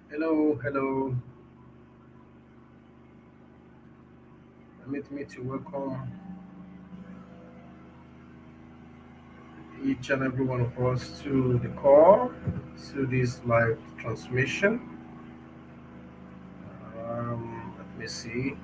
Hello, hello. Permit me to welcome each and every one of us to the call, to this live transmission. Let me see.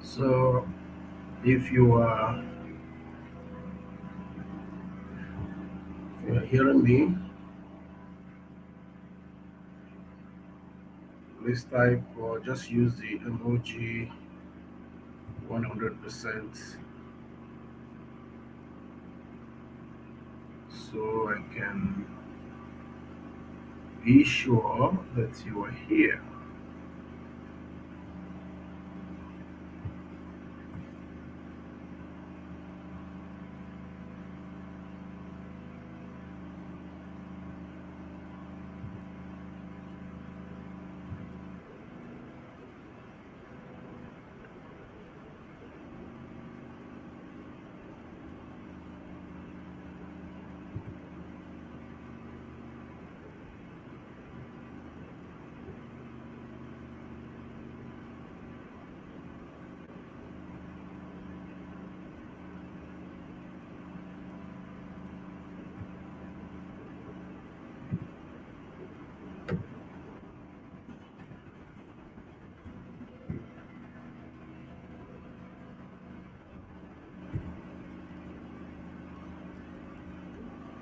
So, if you are, if you are hearing me, please type or just use the emoji 100% so I can be sure that you are here.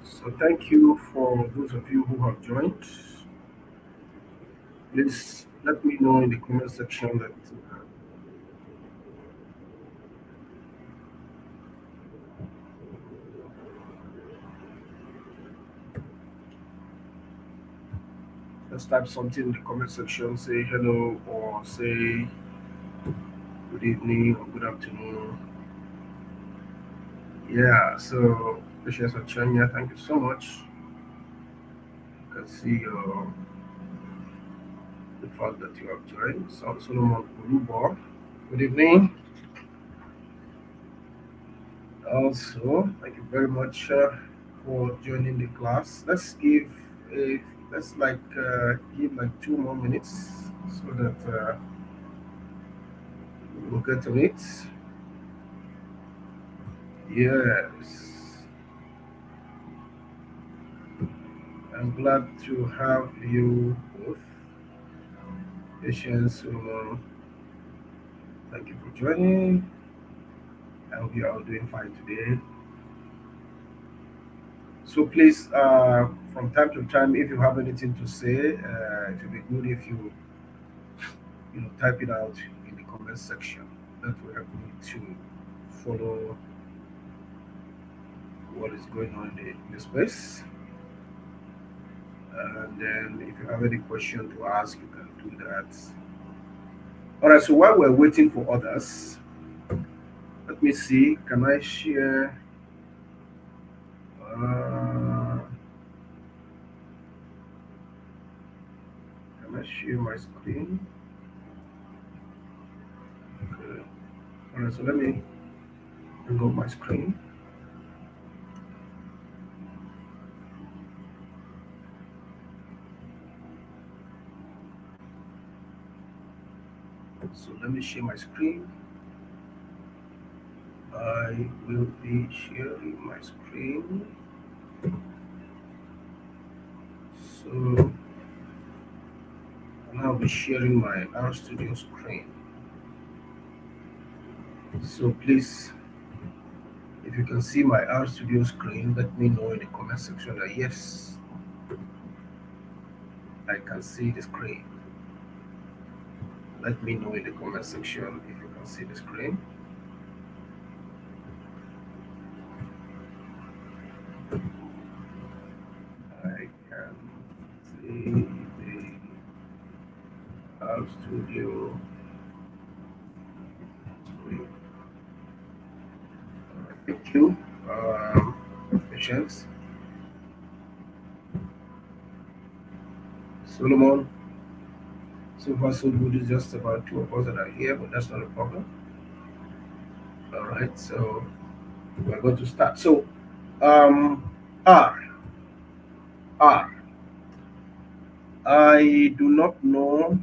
So, thank you for those of you who have joined. Please let me know in the comment section that just type something in the comment section, say hello or say good evening or good afternoon. Yeah, so Patience Ochanya, thank you so much. I can see the fact that you have joined. So Solomon Olubo, good evening. Also, thank you very much for joining the class. A let's give like 2 more minutes so that we'll get to it. Yes, I'm glad to have you both. Patience, so thank you for joining. I hope you are all doing fine today. So please, from time to time, if you have anything to say, it will be good if you type it out in the comment section. That will help me to follow what is going on in the space. And then if you have any question to ask, you can do that. All right. So while we're waiting for others, let me see. Uh, can I share my screen? Okay. All right. So let me bring up my screen. So let me share my screen. I will be sharing my screen. So I'll be sharing my RStudio screen. So please, if you can see my RStudio screen, let me know in the comment section that yes, I can see the screen. Let me know in the comment section if you can see the screen. I can see the RStudio screen. Thank you. Patience. Solomon, so far so good. It's just about two of us that are here, but that's not a problem. All right, so we're going to start. So, um, R, R. I do not know,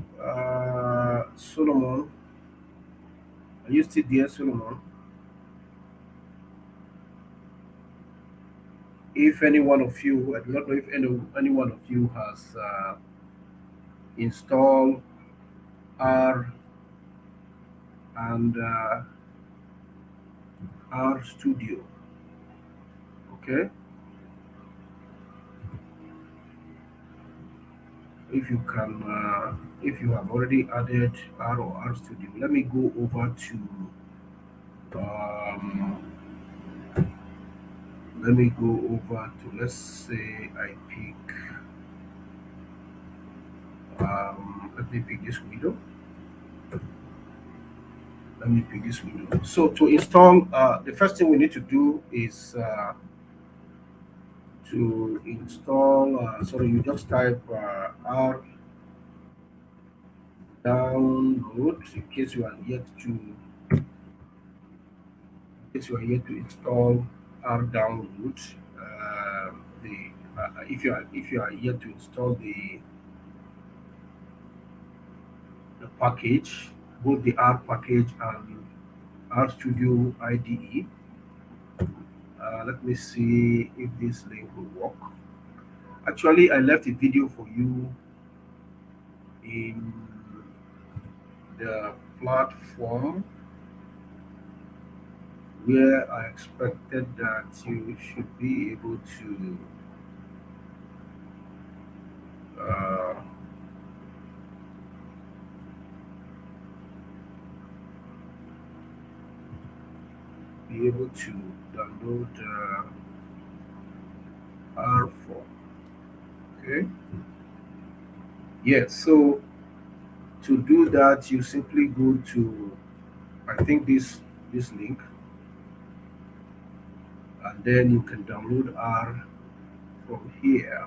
Solomon. Are you still there, Solomon? If any one of you, I do not know if any one of you has installed R and R Studio. Okay, if you can, if you have already added R or R Studio, let me go over to. Um, Let me go over to, let's say I pick, let me pick this window. Let me pick this window. So to install, the first thing we need to do is to install. Sorry, you just type R download in case you are yet to, install R download. The if you are yet to install the package, both the R package and RStudio IDE. Let me see if this link will work. Actually, I left a video for you in the platform where I expected that you should be able to uh, download R4. Okay. Yes. So to do that, you simply go to, I think, this link, and then you can download R from here.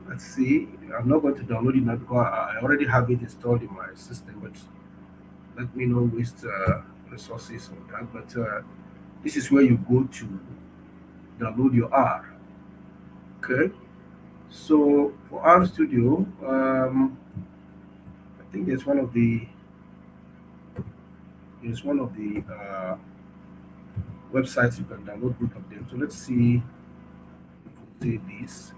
Let's see. I'm not going to download it now because I already have it installed in my system. But let me not waste resources on that. But this is where you go to download your R. Okay. So for R Studio, I think there's one of the websites you can download both of them. So let's see if we say this.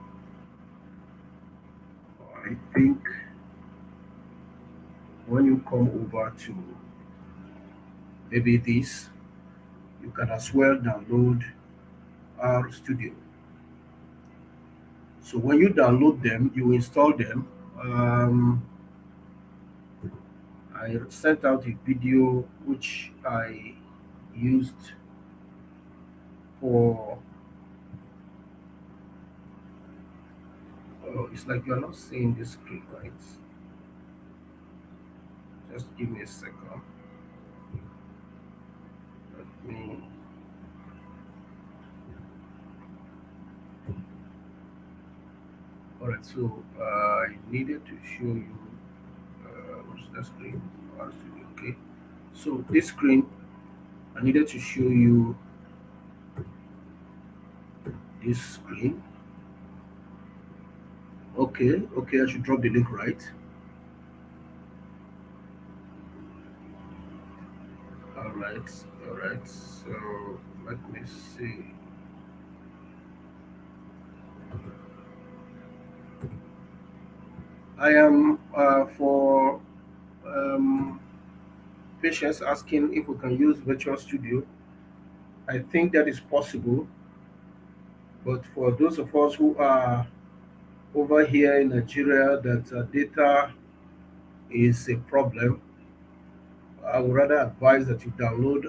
I think when you come over to maybe this, you can as well download R Studio. So when you download them, you install them. Um, I sent out a video which I used for. Oh, it's like you're not seeing the screen, right? Just give me a second. Let me. All right. So I needed to show you what's the screen? RStudio, okay. So this screen, I needed to show you this screen. Okay. Okay. I should drop the link, right? All right, all right. So let me see. I am for um, patients asking if we can use Virtual Studio. I think that is possible, but for those of us who are over here in Nigeria, that data is a problem, I would rather advise that you download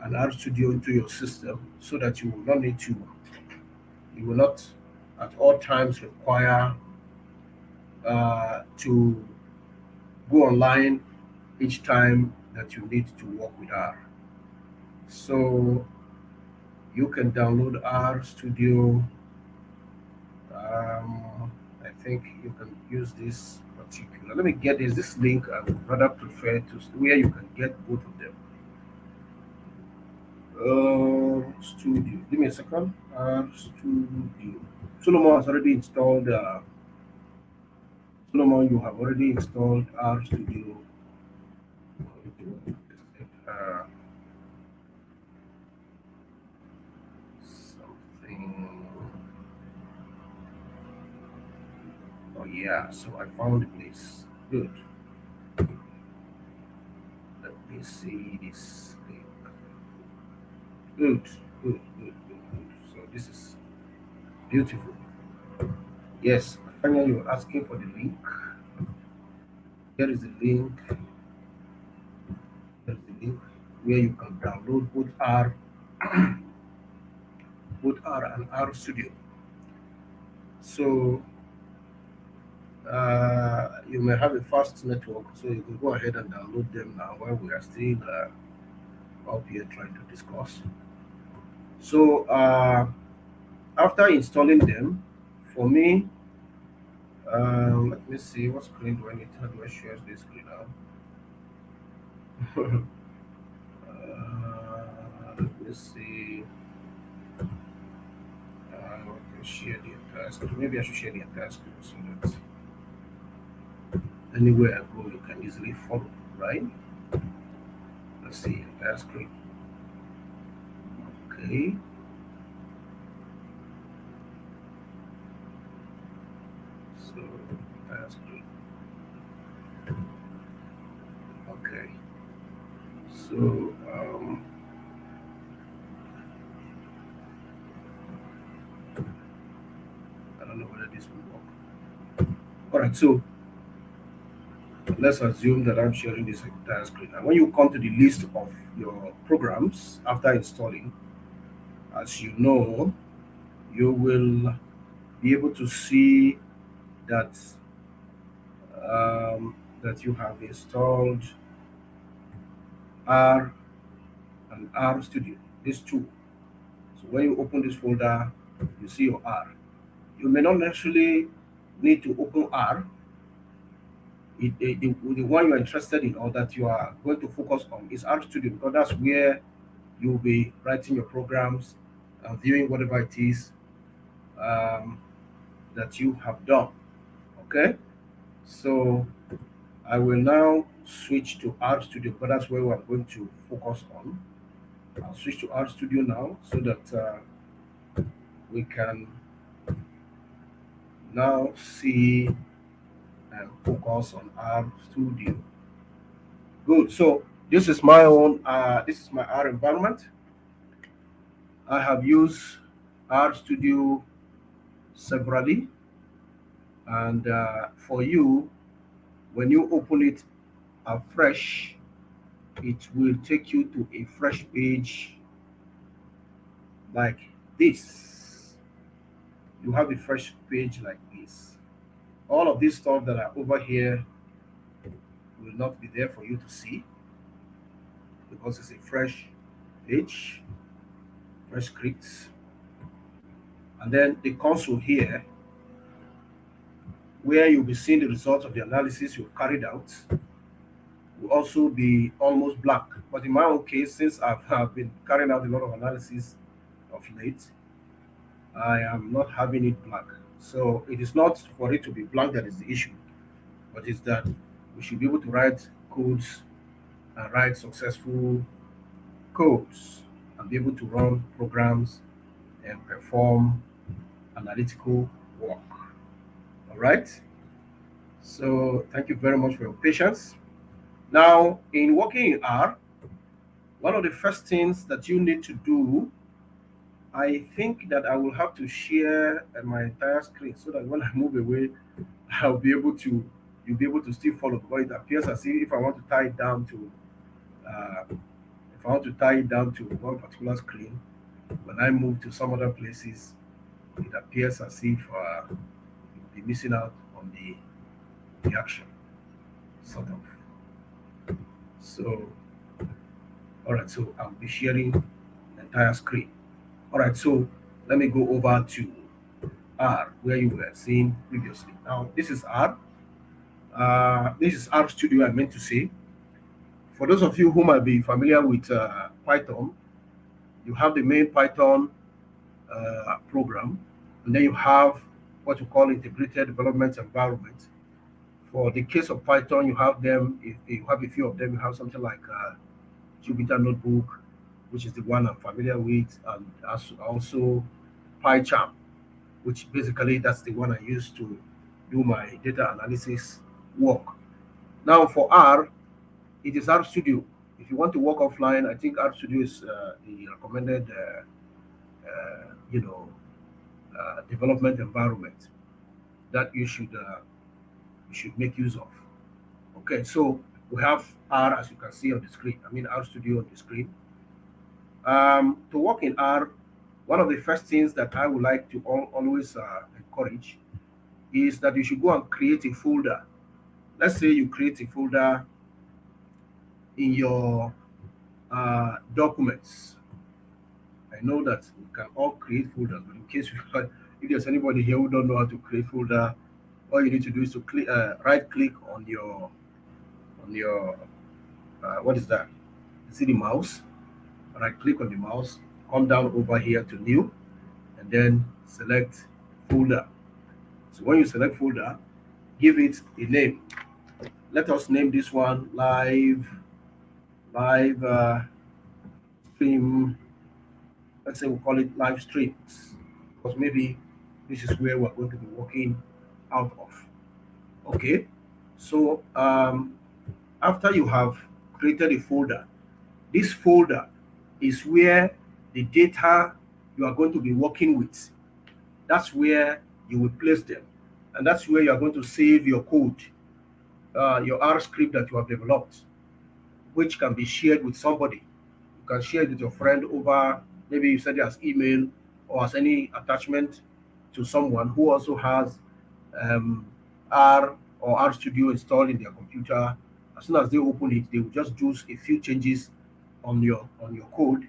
an RStudio into your system so that you will not at all times require to go online each time that you need to work with R. So you can download RStudio. I think you can use this particular. Let me get this link. I would rather prefer to where you can get both of them. Studio. Give me a second. Studio. Solomon has already installed. Solomon, you have already installed RStudio. Uh, something. Oh yeah. So I found the place. Good. Let me see this link. Good. Good. Good. Good. Good. So this is beautiful. Yes. Finally, you're asking for the link. Here is the link. Here is the link where you can download both R and R Studio. So you may have a fast network, so you can go ahead and download them now while we are still up here trying to discuss. So after installing them, for me, let me see what screen do I need? How do I share this screen now? Let me see. I can share the entire screen. Maybe I should share the entire screen so that anywhere I go, you can easily follow, right? Let's see, entire screen. Okay, so entire screen. Okay, so I don't know whether this will work. All right, so let's assume that I'm sharing this entire screen. And when you come to the list of your programs after installing, as you know, you will be able to see that that you have installed R and R Studio. These two. So when you open this folder, you see your R. You may not necessarily need to open R. The one you are interested in or that you are going to focus on is R Studio because that's where you'll be writing your programs and viewing whatever it is um, that you have done. Okay, so I will now switch to R Studio because that's where I'm going to focus on. I'll switch to R Studio now so that we can now see and focus on R Studio. Good. So this is my own. This is my R environment. I have used R Studio severally, and for you, when you open it afresh, it will take you to a fresh page like this. You have a fresh page like this. All of this stuff that are over here will not be there for you to see because it's a fresh page, fresh scripts. And then the console here, where you'll be seeing the results of the analysis you've carried out, will also be almost blank. But in my own case, since have been carrying out a lot of analysis of late, I am not having it blank. So it is not for it to be blank that is the issue, but it's that we should be able to write codes and write successful codes and be able to run programs and perform analytical work. All right. So thank you very much for your patience. Now, in working in R, one of the first things that you need to do, I think that I will have to share my entire screen so that when I move away, I'll be able to you'll be able to still follow because it appears as if I want to tie it down to if I want to tie it down to one particular screen, when I move to some other places, it appears as if you'll be missing out on the action, sort of. So, all right, so I'll be sharing the entire screen. All right, so let me go over to R, where you were seeing previously. Now, this is R. This is RStudio, I meant to say. For those of you who might be familiar with Python, you have the main Python program, and then you have what you call integrated development environment. For the case of Python, you have them. If you have a few of them, you have something like Jupyter Notebook, which is the one I'm familiar with, and also PyCharm, which basically that's the one I use to do my data analysis work. Now for R, it is RStudio. If you want to work offline, I think RStudio is the recommended, you know, development environment that you should make use of. Okay, so we have R as you can see on the screen. I mean RStudio on the screen. To work in R, one of the first things that I would like to always encourage is that you should go and create a folder. Let's say you create a folder in your documents. I know that we can all create folders, but in case if there's anybody here who don't know how to create folder, all you need to do is to right click on your what is that? You see the mouse? Right click on the mouse, come down over here to new, and then select folder. So when you select folder, give it a name. Let us name this one live stream. Let's say we call it live streams because maybe this is where we're going to be working out of. Okay, so after you have created a folder, this folder is where the data you are going to be working with, that's where you will place them, and that's where you are going to save your code, your R script that you have developed, which can be shared with somebody. You can share it with your friend over, maybe you send it as email or as any attachment to someone who also has um, R or RStudio installed in their computer. As soon as they open it, they will just do a few changes on your code,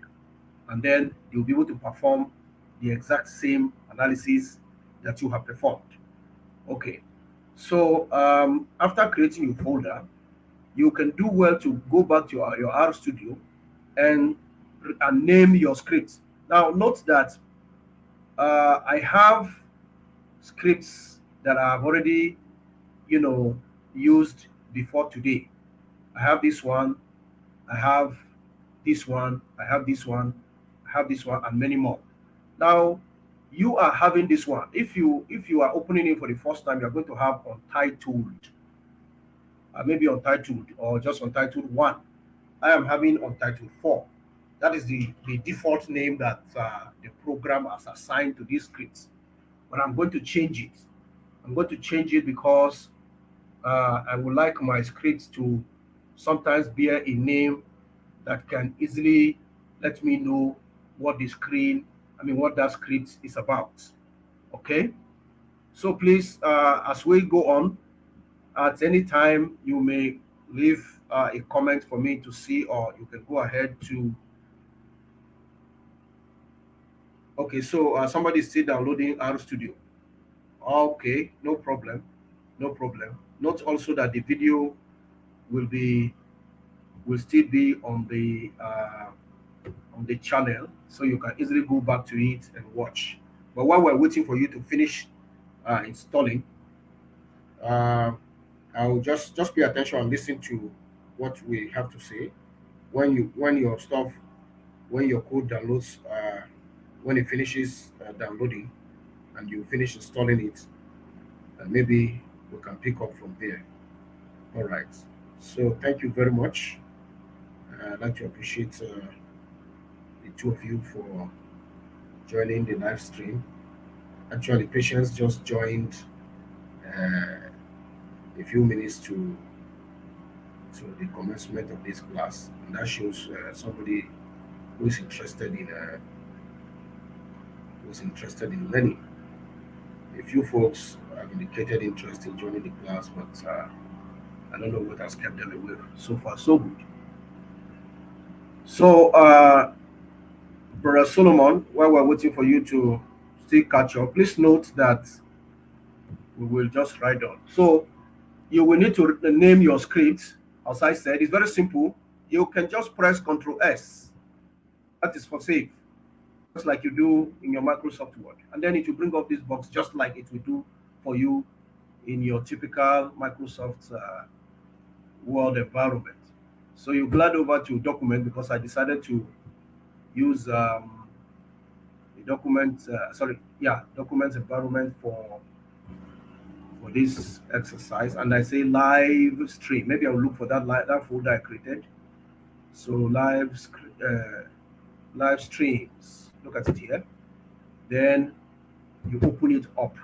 and then you'll be able to perform the exact same analysis that you have performed. Okay, so after creating your folder, you can do well to go back to your RStudio and name your script. Now, note that I have scripts that I've already, you know, used before today. I have this one, I have this one, I have this one, I have this one, and many more. Now, you are having this one. If you are opening it for the first time, you're going to have untitled, maybe untitled or just untitled one. I am having untitled 4. That is the default name that the program has assigned to these scripts. But I'm going to change it. I'm going to change it because I would like my scripts to sometimes bear a name that can easily let me know what the screen, I mean, what that script is about. Okay. So please, as we go on, at any time you may leave a comment for me to see, or you can go ahead to. Okay, so somebody is still downloading RStudio. Okay, no problem, no problem. Note also that the video will be will still be on the channel, so you can easily go back to it and watch. But while we're waiting for you to finish installing, uh, I'll just pay attention and listen to what we have to say. when your stuff, when your code downloads, when it finishes downloading and you finish installing it, maybe we can pick up from there. All right. So thank you very much. I'd like to appreciate the two of you for joining the live stream. Actually, Patience just joined uh, a few minutes to the commencement of this class, and that shows somebody who is interested in learning. A few folks have indicated interest in joining the class, but I don't know what has kept them away. So far, so good. So, Brother Solomon, while we're waiting for you to still catch up, please note that we will just write down. So, you will need to name your script. As I said, it's very simple. You can just press Control S. That is for save, just like you do in your Microsoft Word. And then it will bring up this box just like it will do for you in your typical Microsoft Word environment. So you glide over to document because I decided to use the document, document environment for this exercise. And I say live stream. Maybe I'll look for that folder I created. So live streams. Look at it here. Then you open it up.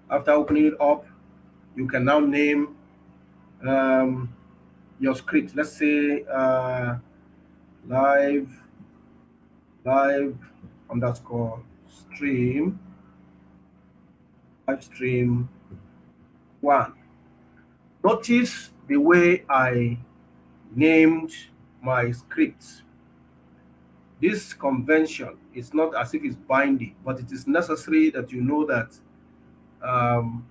After opening it up, you can now name um, your script. Let's say live live underscore stream live stream one. Notice the way I named my script. This convention is not as if it's binding, but it is necessary that you know that um,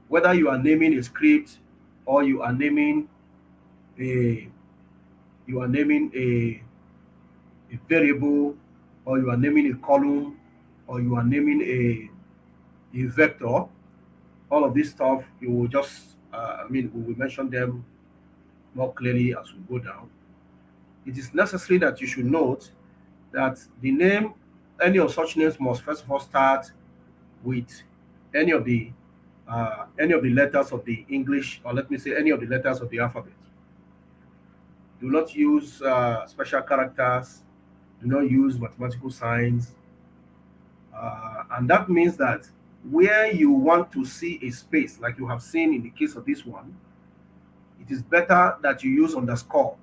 whether you are naming a script or a you are naming a variable, or you are naming a column, or you are naming a vector, all of this stuff you will just we will mention them more clearly as we go down. It is necessary that you should note that the name, any of such names must first of all start with any of the any of the letters of the English, or let me say any of the letters of the alphabet. Do not use special characters. Do not use mathematical signs. And that means that where you want to see a space, like you have seen in the case of this one, it is better that you use underscore.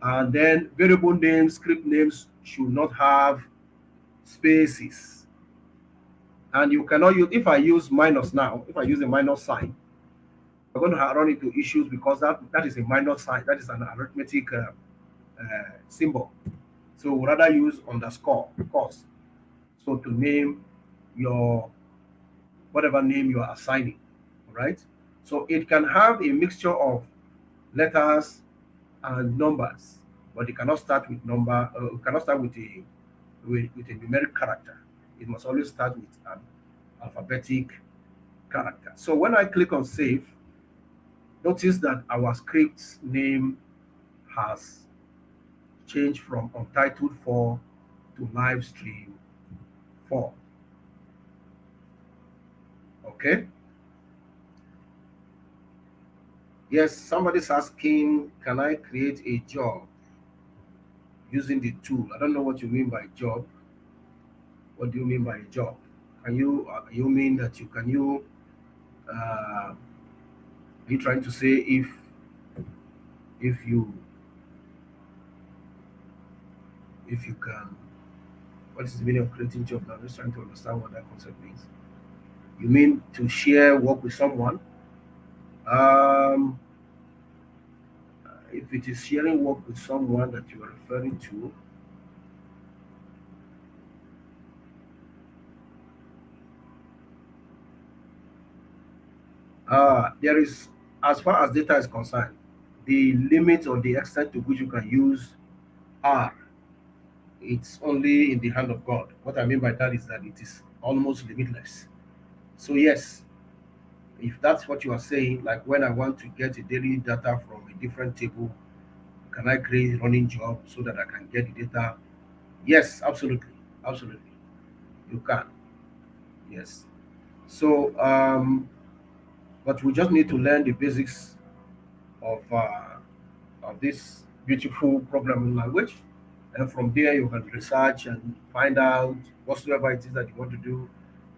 And then variable names, script names should not have spaces. And you cannot use, if I use minus now, if I use a minus sign, we're going to run into issues because that is a minus sign. That is an arithmetic symbol. So we rather use underscore, of course. So to name your whatever name you are assigning, right? So it can have a mixture of letters and numbers, but it cannot start with number. It cannot start with a numeric character. It must always start with an alphabetic character. So when I click on save, notice that our script's name has changed from Untitled 4 to Live Stream 4. Okay. Yes, somebody's asking, can I create a job using the tool? I don't know what you mean by job. What do you mean by job? Can you mean that are you trying to say if you if you can, what is the meaning of creating job? I'm just trying to understand what that concept means. You mean to share work with someone? Um, if it is sharing work with someone that you are referring to, there is, as far as data is concerned, the limit or the extent to which you can use R, it's only in the hand of God. What I mean by that is that it is almost limitless. So yes, if that's what you are saying, like when I want to get a daily data from a different table, can I create running job so that I can get the data? Yes, absolutely, absolutely, you can. Yes. So, but we just need to learn the basics of this beautiful programming language, and from there you can research and find out whatsoever it is that you want to do.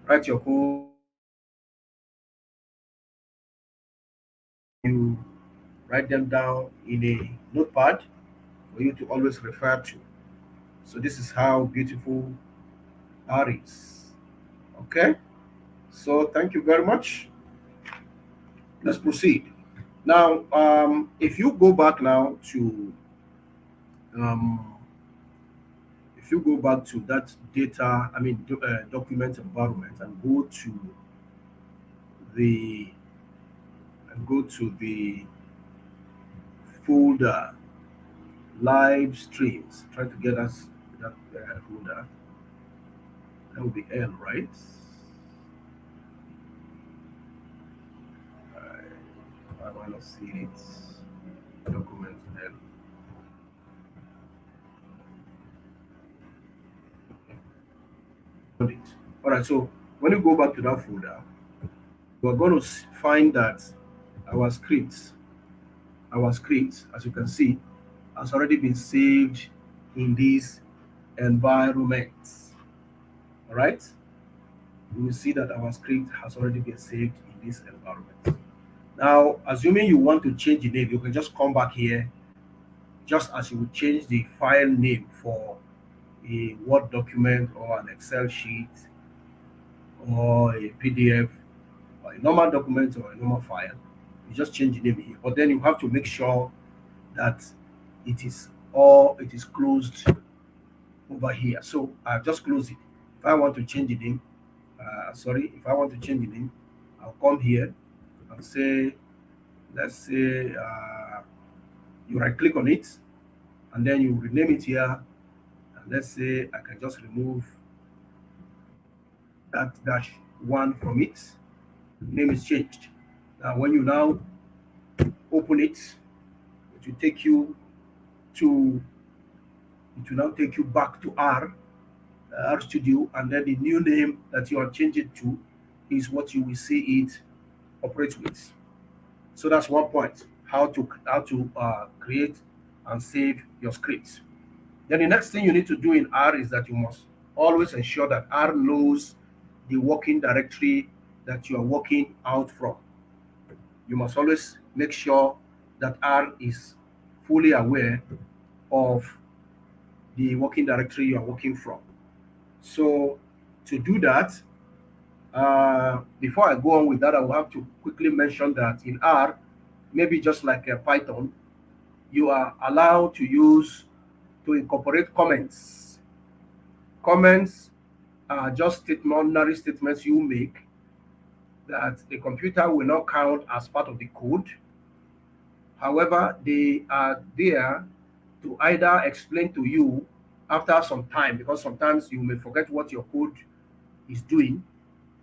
Write your code, you write them down in a notepad for you to always refer to. So this is how beautiful R is. Okay. So thank you very much. Let's proceed. Now, if you go back now to um, if you go back to that data, I mean document environment, and the go to the folder live streams. Try to get us that folder. That would be L, right? I want to see it. Document L. Got it. All right. So when you go back to that folder, you are going to find that our script, our script, as you can see, has already been saved in this environment. All right. You will see that our script has already been saved in this environment. Now, assuming you want to change the name, you can just come back here, just as you would change the file name for a Word document or an Excel sheet or a PDF or a normal document or a normal file. You just change the name here. But then you have to make sure that it is closed over here. So I've just closed it. If I want to change the name, if I want to change the name, I'll come here and say, let's say you right click on it and then you rename it here. And let's say I can just remove that dash one from it. Name is changed. Now, when you now open it, it will take you to it will now take you back to RStudio, and then the new name that you are changing to is what you will see it operate with. So that's one point: how to create and save your scripts. Then the next thing you need to do in R is that you must always ensure that R knows the working directory that you are working out from. You must always make sure that R is fully aware of the working directory you are working from. So to do that, before I go on with that, I will have to quickly mention that in R, maybe just like Python, you are allowed to incorporate comments. Comments are just ordinary statements you make that the computer will not count as part of the code. However, they are there to either explain to you after some time, because sometimes you may forget what your code is doing.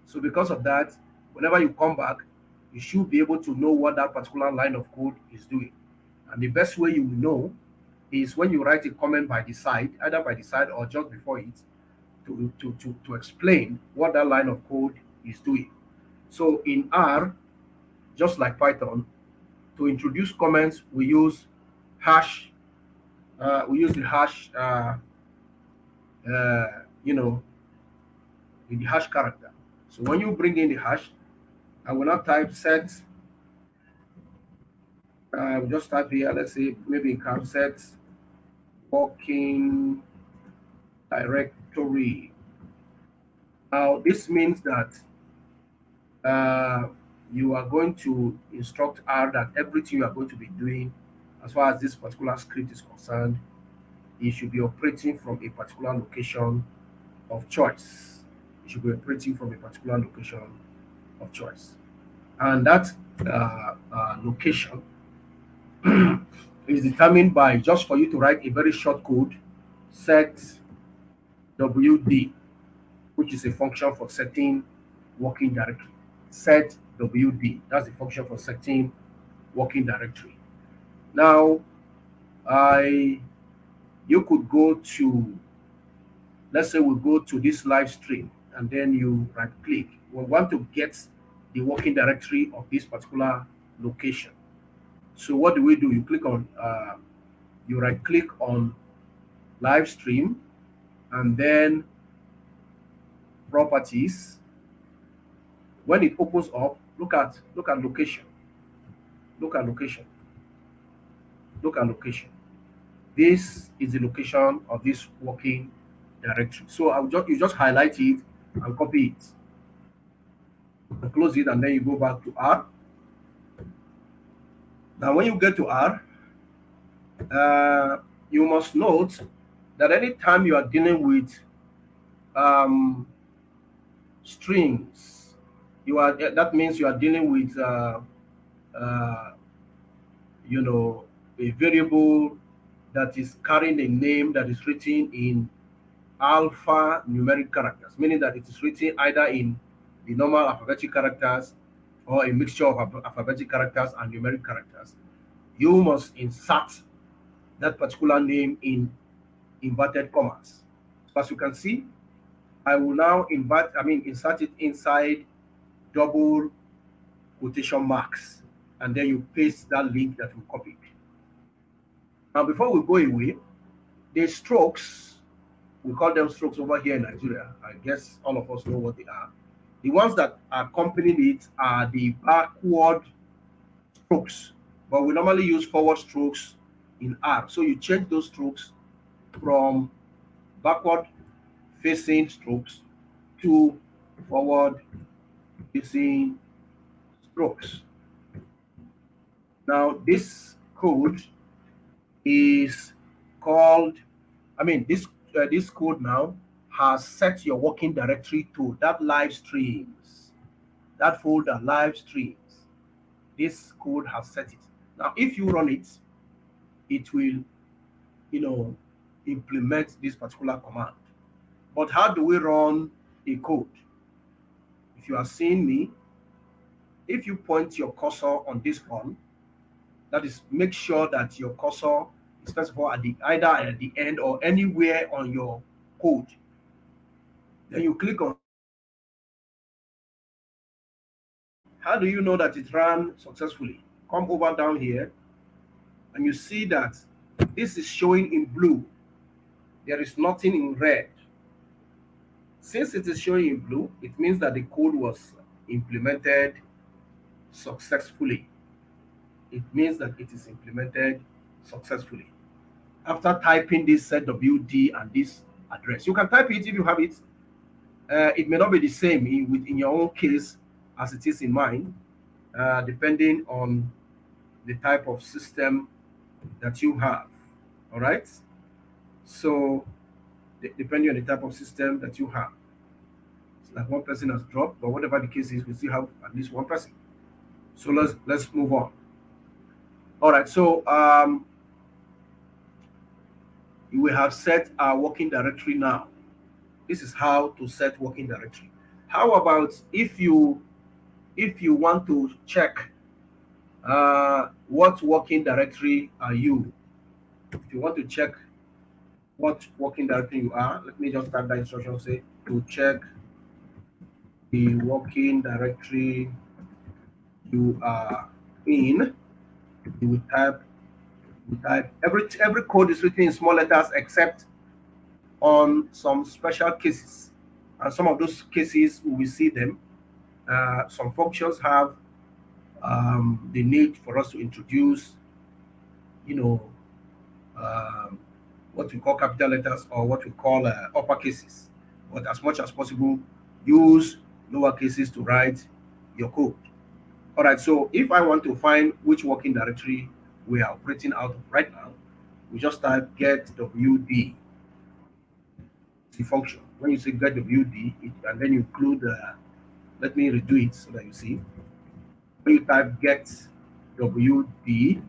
So because of that, whenever you come back, you should be able to know what that particular line of code is doing. And the best way you will know is when you write a comment by the side, either by the side or just before it, to explain what that line of code is doing. So in R, just like Python, to introduce comments, we use hash. We use the hash, uh, you know, the hash character. So when you bring in the hash, I will not type set. We'll just type here. Let's say maybe in cap set working directory. Now this means that uh, you are going to instruct R that everything you are going to be doing, as far as this particular script is concerned, it should be operating from a particular location of choice. It should be operating from a particular location of choice. And that location is determined by, just for you to write a very short code, set WD, which is a function for setting working directory. Set WD, that's the function for setting working directory. Now, I You could go to, let's say we go to this live stream, and then you right click. We want to get the working directory of this particular location. So what do we do? You click on, you right click on live stream, and then properties. When it opens up, look at location, look at location, look at location. This is the location of this working directory. So you just highlight it and copy it and close it, and then you go back to R. Now when you get to R, uh, you must note that anytime you are dealing with um, strings, that means you are dealing with uh, you know a variable that is carrying a name that is written in alpha numeric characters, meaning that it is written either in the normal alphabetic characters or a mixture of alphabetic characters and numeric characters. You must insert that particular name in inverted commas. So as you can see, I will now insert it inside double quotation marks, and then you paste that link that we copied. Now, before we go away, the strokes, we call them strokes over here in Nigeria. I guess all of us know what they are. The ones that accompany it are the backward strokes, but we normally use forward strokes in R. So you change those strokes from backward facing strokes to forward facing strokes. Now, this code is called, this code now has set your working directory to that live streams, that folder live streams. This code has set it. Now, if you run it, it will, you know, implement this particular command. But how do we run a code? If you are seeing me, if you point your cursor on this run, that is, make sure that your cursor is first of all either at the end or anywhere on your code. Then you click on run. How do you know that it ran successfully? Come over down here, and you see that this is showing in blue. There is nothing in red. Since it is showing in blue, it means that the code was implemented successfully. It means that it is implemented successfully. After typing this ZWD and this address, you can type it if you have it. It may not be the same in your own case as it is in mine, depending on the type of system that you have. All right. So, depending on the type of system that you have, it's like one person has dropped, but whatever the case is, we still have at least one person. So let's move on. All right. So we have set our working directory now. This is how to set working directory. How about if you want to check what working directory are you? If you want to check what working directory you are, let me just type that instruction, say to check the working directory you are in. You will type every code is written in small letters except on some special cases, and some of those cases we will see them. Some functions have the need for us to introduce, you know, um, what we call capital letters or what we call upper cases. But as much as possible, use lower cases to write your code. All right. So if I want to find which working directory we are operating out of right now, we just type get wd, the function. When you say get wd, and then you include. Let me redo it so that you see. When you type get wd,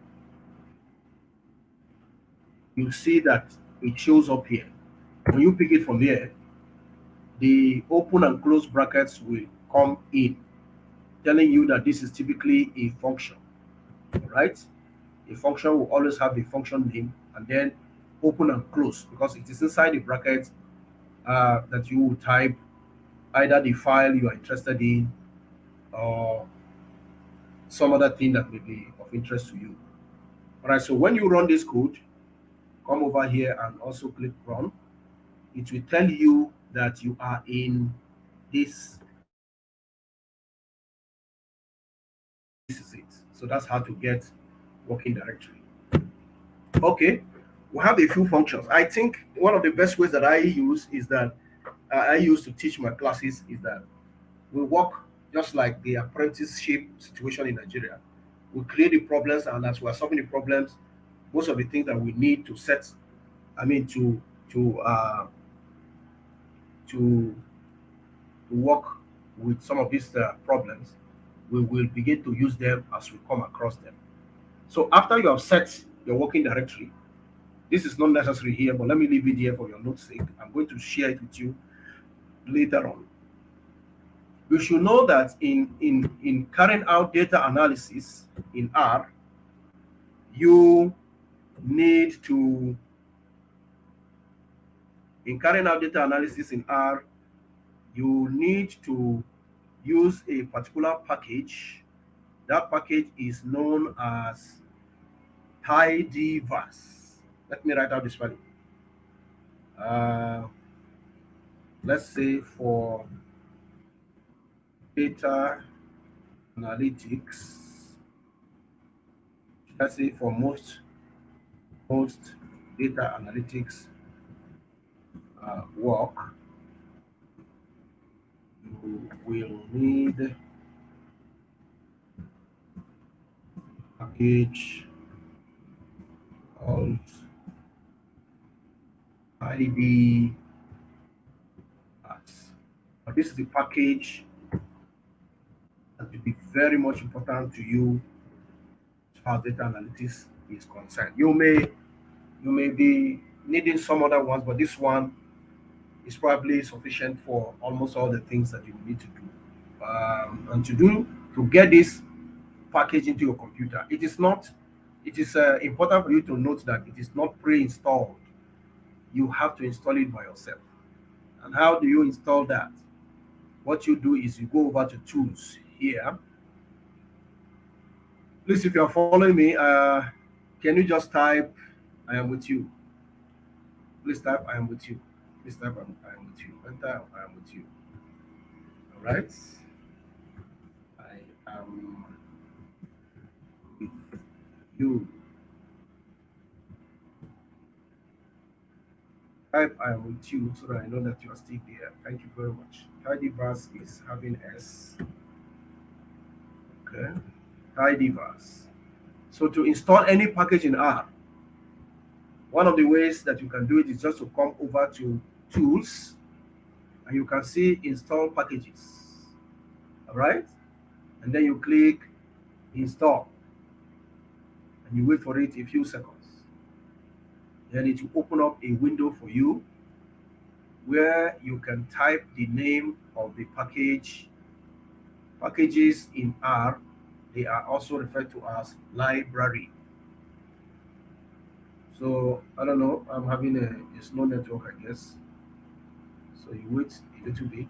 you see that it shows up here. When you pick it from here, the open and close brackets will come in, telling you that this is typically a function. Right? A function will always have a function name and then open and close, because it is inside the bracket that you will type either the file you are interested in or some other thing that may be of interest to you. All right, so when you run this code, come over here and also click run. It will tell you that you are in this. This is it. So that's how to get working directory. Okay, we have a few functions. I think one of the best ways that I use is that I use to teach my classes is that we work just like the apprenticeship situation in Nigeria. We create the problems, and as we are solving the problems, most of the things that we need to set, I mean, to uh, to to work with some of these problems, we will begin to use them as we come across them. So after you have set your working directory, this is not necessary here, but let me leave it here for your notes sake. I'm going to share it with you later on. You should know that in carrying out data analysis in R, you need to in carrying out data analysis in R, you need to use a particular package. That package is known as tidyverse. Let me write out the spelling. Uh, let's say for data analytics, let's say for most data analytics work, you will need package called IDBs. This is the package that will be very much important to you as far as data analytics is concerned. You may be needing some other ones, but this one is probably sufficient for almost all the things that you need to do. And to get this package into your computer, it is not. It is important for you to note that it is not pre-installed. You have to install it by yourself. And how do you install that? What you do is you go over to tools here. Please, if you are following me, can you just type I am with you? Please type I am with you. Please type I am with you. Enter I am with you. All right. I am with you. Type I am with you so that I know that you are still there. Thank you very much. Tidyverse is having S. Okay. Tidyverse. So to install any package in R, one of the ways that you can do it is just to come over to tools, and you can see install packages. All right. And then you click install, and you wait for it a few seconds. Then it will open up a window for you where you can type the name of the package. Packages in R, they are also referred to as library. So I don't know, I'm having a slow network, I guess. So you wait a little bit.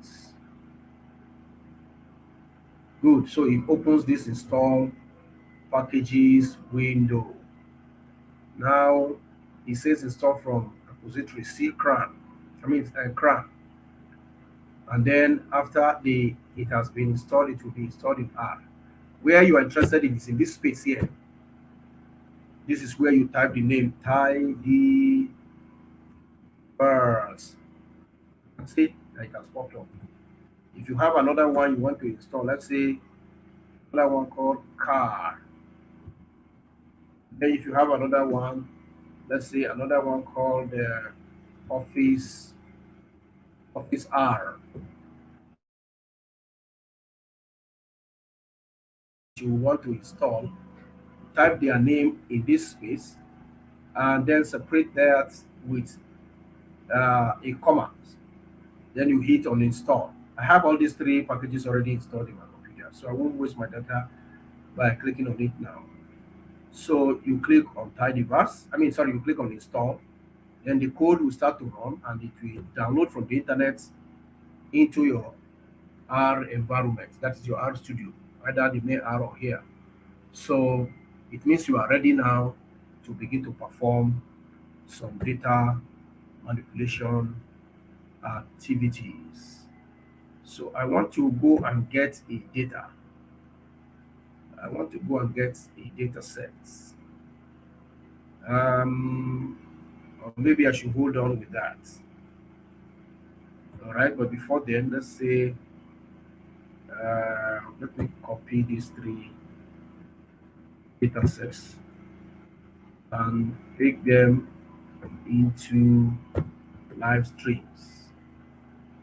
Good. So it opens this install packages window. Now it says install from repository C CRAN. I mean CRAN. And then after the it has been installed, it will be installed in R. Where you are interested in is in this space here. This is where you type the name tidyverse. That's it. It has popped up. If you have another one you want to install, let's say another one called car. Then if you have another one, let's say another one called office office R. You want to install, type their name in this space and then separate that with a comma. Then you hit on install. I have all these three packages already installed in my computer, so I won't waste my data by clicking on it now. So you click on tidyverse. I mean, sorry, you click on install. Then the code will start to run and it will download from the internet into your R environment. That is your RStudio, either the main R or here. So it means you are ready now to begin to perform some data manipulation activities. So I want to go and get a data. I want to go and get a data set. Um, or maybe I should hold on with that. All right, but before then, let's say, let me copy these three data sets and take them into live streams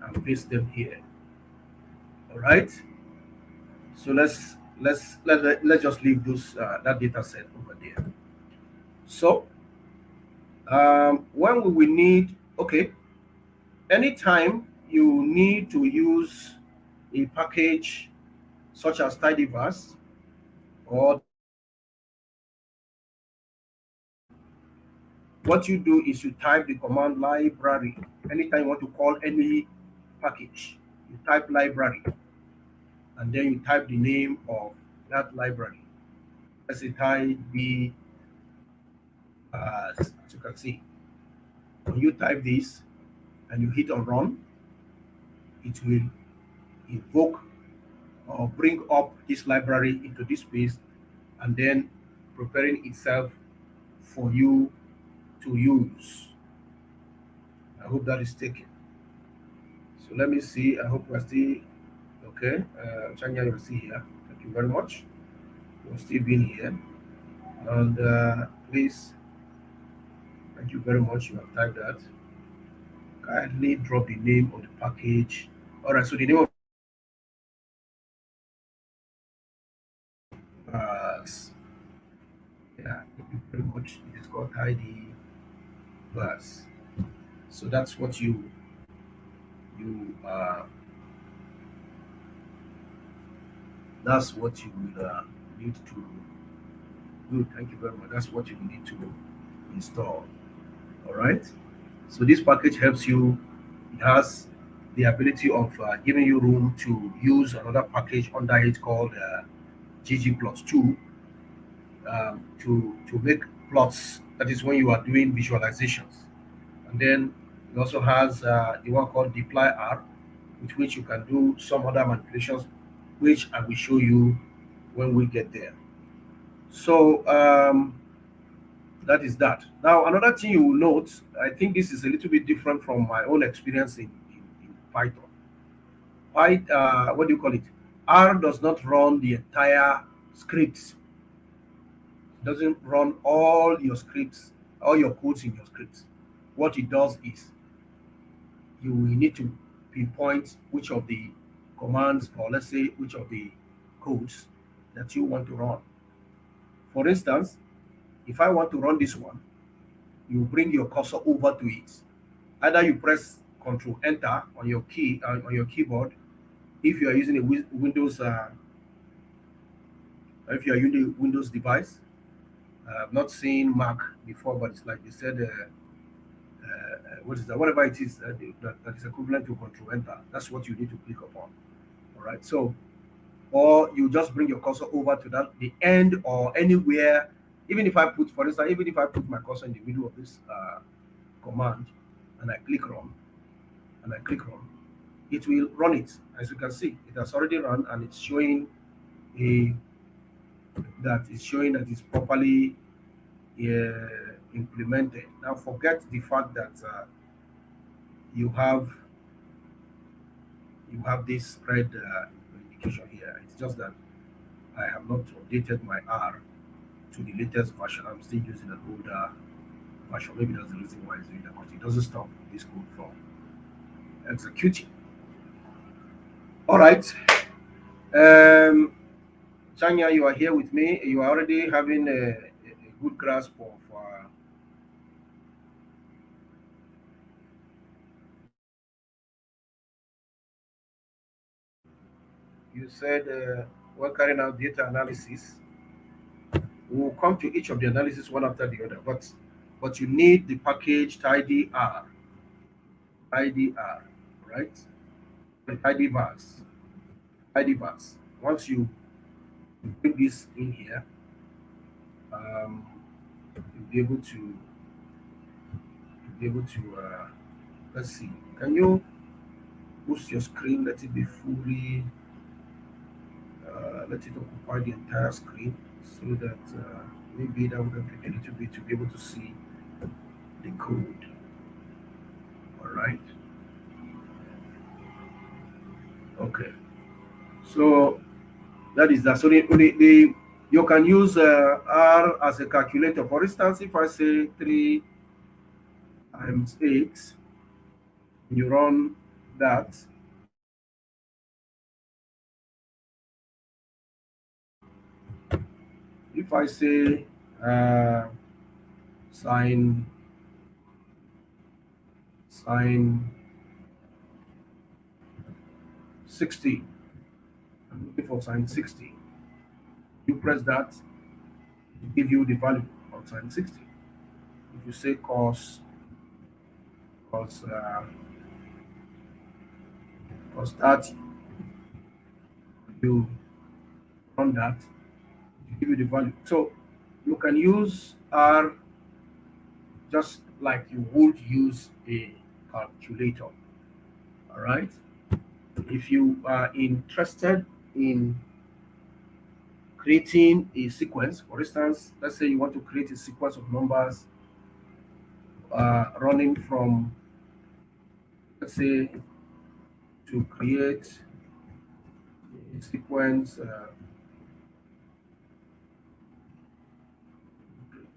and paste them here. All right. So let's just leave those that data set over there. So when we will need, okay, anytime you need to use a package such as tidyverse, or what you do is you type the command library. Anytime you want to call any package, you type library and then you type the name of that library. Let's say type B, as you can see. When you type this and you hit on run, it will invoke or bring up this library into this space and then preparing itself for you to use. I hope that is taken. So let me see. I hope we're still okay. Chanya, you're still here. Thank you very much. You're still being here. And please, thank you very much. You have typed that. Kindly drop the name of the package. All right. So the name of yeah, thank you very much. It is called ID Plus. So that's what you that's what you will need to do. Thank you very much. That's what you need to install. All right. So this package helps you. It has the ability of giving you room to use another package under it called GG plus two to make plots. That is when you are doing visualizations. And then it also has the one called deploy R, with which you can do some other manipulations, which I will show you when we get there. So that is that. Now, another thing you will note, I think this is a little bit different from my own experience in Python. What do you call it? R does not run the entire scripts. It doesn't run all your scripts, all your codes in your scripts. What it does is you will need to pinpoint which of the commands, or let's say which of the codes that you want to run. For instance, if I want to run this one, you bring your cursor over to it. Either you press Control Enter on your keyboard if you are using a Windows if you are using a Windows device. I've not seen Mac before, but it's like they said, what is that? Whatever it is that is equivalent to Control Enter. That's what you need to click upon. All right. So, or you just bring your cursor over to that the end or anywhere. Even if I put, for instance, even if I put my cursor in the middle of this command and I click run and I click run, it will run it. As you can see, it has already run and it's showing a that is showing that it's properly implemented. Now, forget the fact that you have this red indication here. It's just that I have not updated my R to the latest version. I'm still using an older version. Maybe that's the reason why it's doing that, because it doesn't stop this code from executing. All right. Um, Chanya, you are here with me. You are already having a good grasp of. You said when carrying out data analysis. We'll come to each of the analysis one after the other. But you need the package IDR, right? The IDVARs. Once you bring this in here, um, you'll be able to let's see. Can you boost your screen? Let it be fully. Let it occupy the entire screen so that maybe that would help you a little bit to be able to see the code. All right. Okay. So that is that. So you can use R as a calculator. For instance, if I say 3 times 8, you run that. If I say uh, sine sine 60, I'm looking for sine 60. You press that, it give you the value of sine 60. If you say cos cos 30, you run that, it give you the value. So you can use R just like you would use a calculator. All right. If you are interested in creating a sequence, for instance, let's say you want to create a sequence of numbers running from, let's say, to create a sequence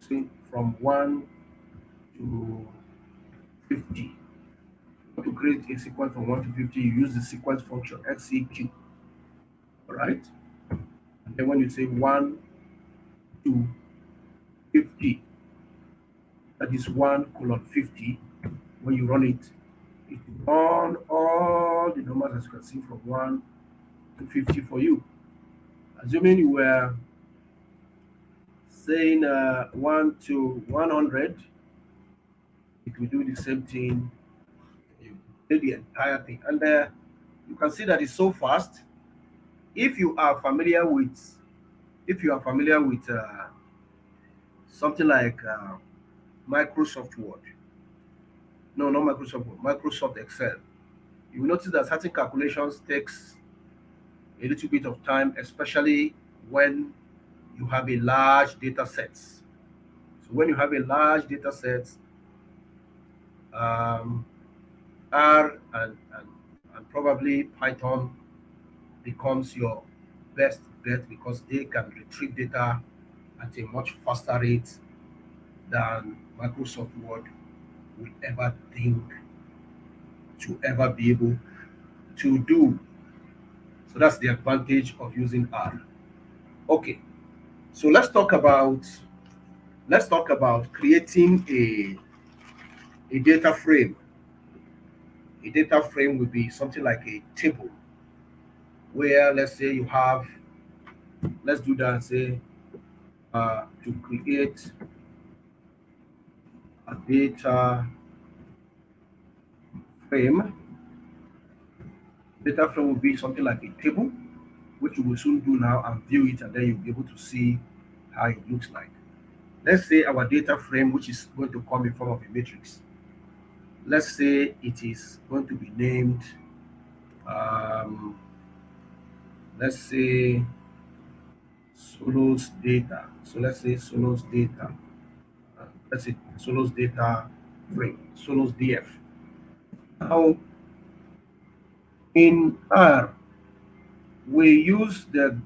say from 1 to 50. To create a sequence from 1 to 50, you use the sequence function XEQ. All right. And then when you say 1 to 50, that is 1 colon 50. When you run it, it will run all the numbers as you can see from 1 to 50 for you. Assuming you were saying 1 to 100, it will do the same thing. You do the entire thing. And you can see that it's so fast. If you are familiar with, if you are familiar with something like Microsoft Word, no, not Microsoft Word, Microsoft Excel, you will notice that certain calculations takes a little bit of time, especially when you have a large data set. So when you have a large data set, um, R and probably Python becomes your best bet because they can retrieve data at a much faster rate than Microsoft Word will ever think to ever be able to do. So that's the advantage of using R. Okay, so let's talk about creating a data frame. A data frame would be something like a table where let's say you have, let's do that and say to create a frame. Data frame will be something like a table, which we will soon do now and view it, and then you'll be able to see how it looks like. Let's say our data frame, which is going to come in form of a matrix. Let's say it is going to be named, um, let's say Solos data. So let's say Solos data. Let's say Solos data frame, Solos DF. Now, in R, we use the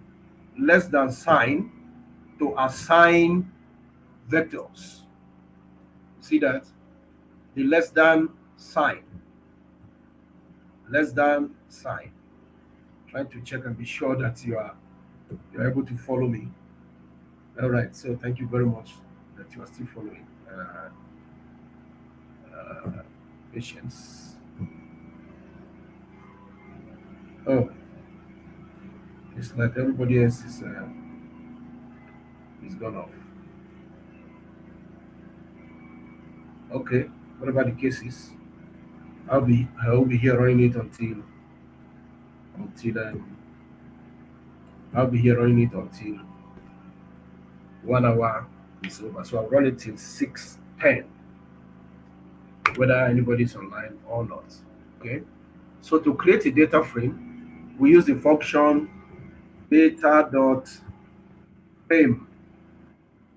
less than sign to assign vectors. See that? The sign, less than sign. Trying to check and be sure that you're able to follow me. All right. So thank you very much that you are still following. Uh, Patience. Oh, it's like everybody else is. It's gone off. Okay. Whatever the case is, I will be here running it until I'll be here running it until 1 hour is over. So I'll run it till 6:10, whether anybody's online or not. Okay. So to create a data frame, we use the function data.frame.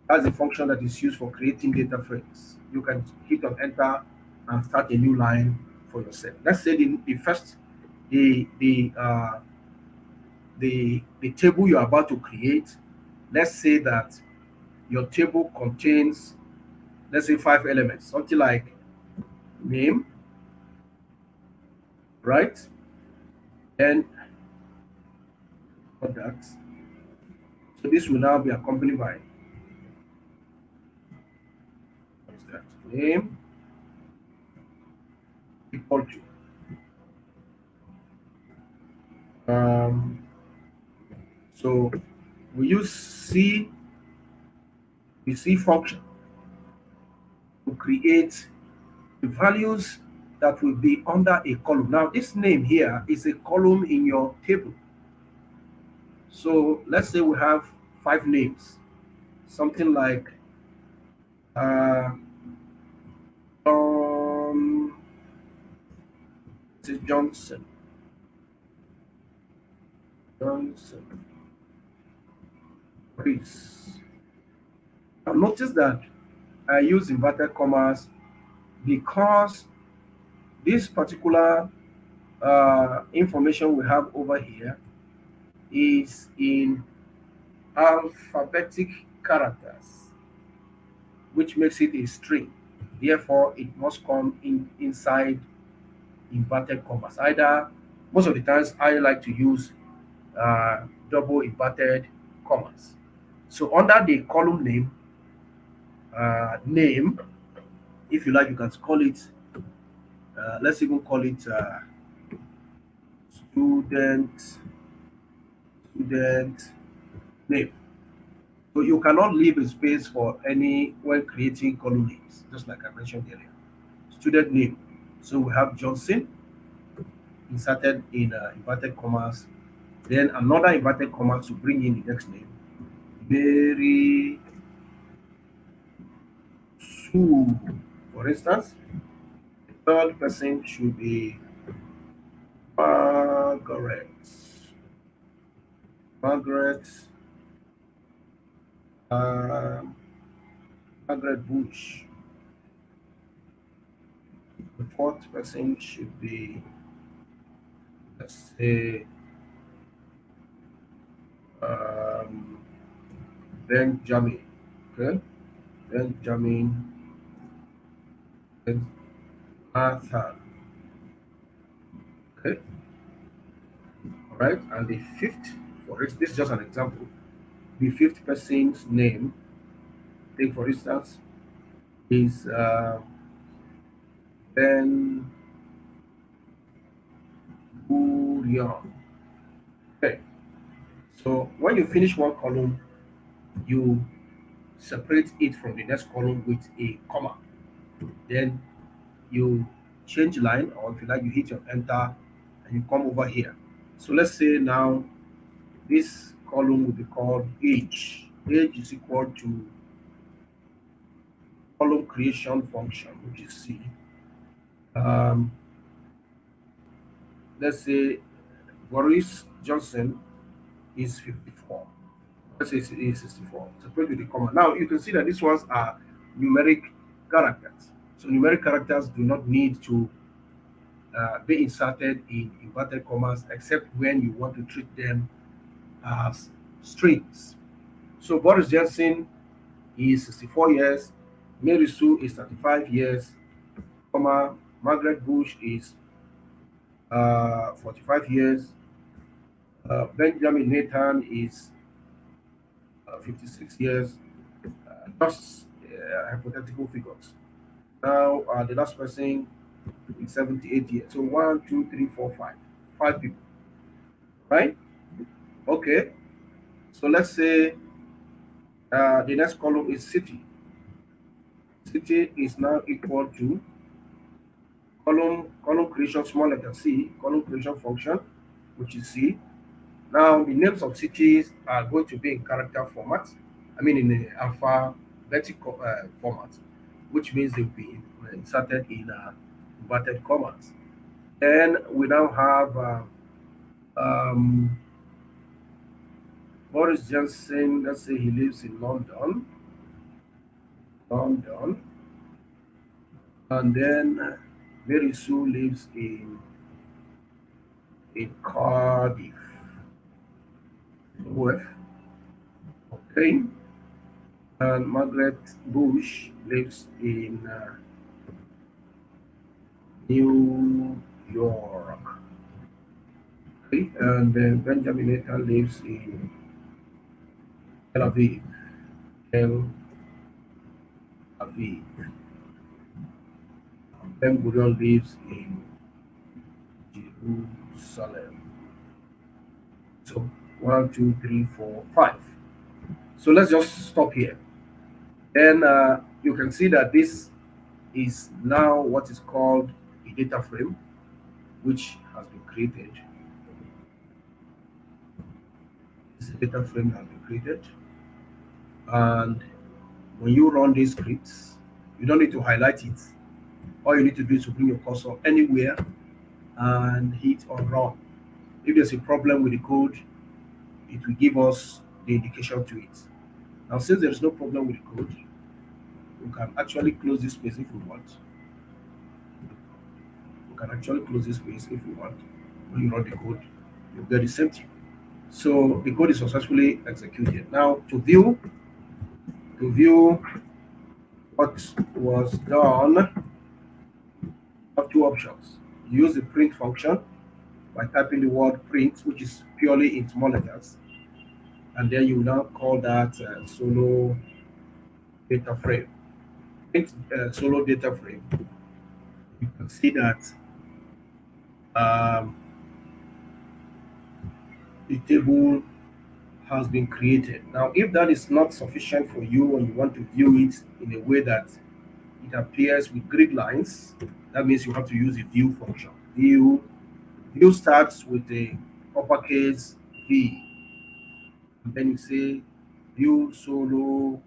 That's the function that is used for creating data frames. You can hit on enter and start a new line for yourself. Let's say the first the table you're about to create. Let's say that your table contains, let's say, 5 elements, something like name, right? Then contact. So this will now be accompanied by, what is that? Name equal to um, so we use the C function to create the values that will be under a column. Now, this name here is a column in your table. So let's say we have 5 names, something like uh, John, this is Johnson, Chris. Now, notice that I use inverted commas because this particular information we have over here is in alphabetic characters, which makes it a string. Therefore, it must come in inside inverted commas. Either, most of the times I like to use double inverted commas. So under the column name, if you like, you can call it. Let's even call it student student name. So you cannot leave a space for any when creating column names, just like I mentioned earlier. Student name. So we have Johnson inserted in inverted commas. Then another inverted comma to bring in the next name. Mary Sue, for instance. The third person should be Margaret. Margaret. Um, Margaret Bush. The fourth person should be, let's say, um, Benjamin. Okay, Benjamin, then Nathan. Okay, all right. And the fifth, this is just an example. The fifth person's name, take for instance, is Ben Gurion. Okay, so when you finish one column, you separate it from the next column with a comma. Then you change line, or if you like, you hit your enter and you come over here. So let's say now this column will be called age. Age is equal to column creation function, which is C. Um, let's say Boris Johnson is 54. Let's say it is 64. Separate with the comma. Now you can see that these ones are numeric characters. So numeric characters do not need to be inserted in inverted commas except when you want to treat them as strings. So Boris Johnson is 64 years, Mary Sue is 35 years, comma, Margaret Bush is 45 years, Benjamin Nathan is 56 years, just hypothetical figures. Now, the last person is 78 years. So one, two, three, four, five. 5 people, right? Okay. So let's say The next column is city. City is now equal to column creation small letter C, column creation function, which is C. Now the names of cities are going to be in character format. I mean in the alphabetical format, which means they'll be inserted in inverted commas. Then we now have Boris Johnson. Let's say he lives in London, London, and then Mary Sue lives in Cardiff, OF. Okay, and Margaret Bush lives in New York. Okay, and then Benjamin Netanyahu lives in Tel Aviv. Tel Aviv. Ben Gurion lives in Jerusalem. So one, two, three, four, five. So let's just stop here. Then you can see that this is now what is called a data frame, which has been created. This data frame has been created, and when you run these scripts, you don't need to highlight it. All you need to do is to bring your cursor anywhere and hit on run. If there's a problem with the code, it will give us the indication to it. Now, since there is no problem with the code, we can actually close this space if we want. We can actually close this space if we want. When you run the code, you get the same thing. So the code is successfully executed. Now, to view what was done, you have two options. You use the print function by typing the word print, which is purely in small letters, and then you now call that solo data frame. Print solo data frame. You can see that um, the table has been created. Now, if that is not sufficient for you and you want to view it in a way that it appears with grid lines, that means you have to use the view function. View starts with the uppercase V, and then you say view solo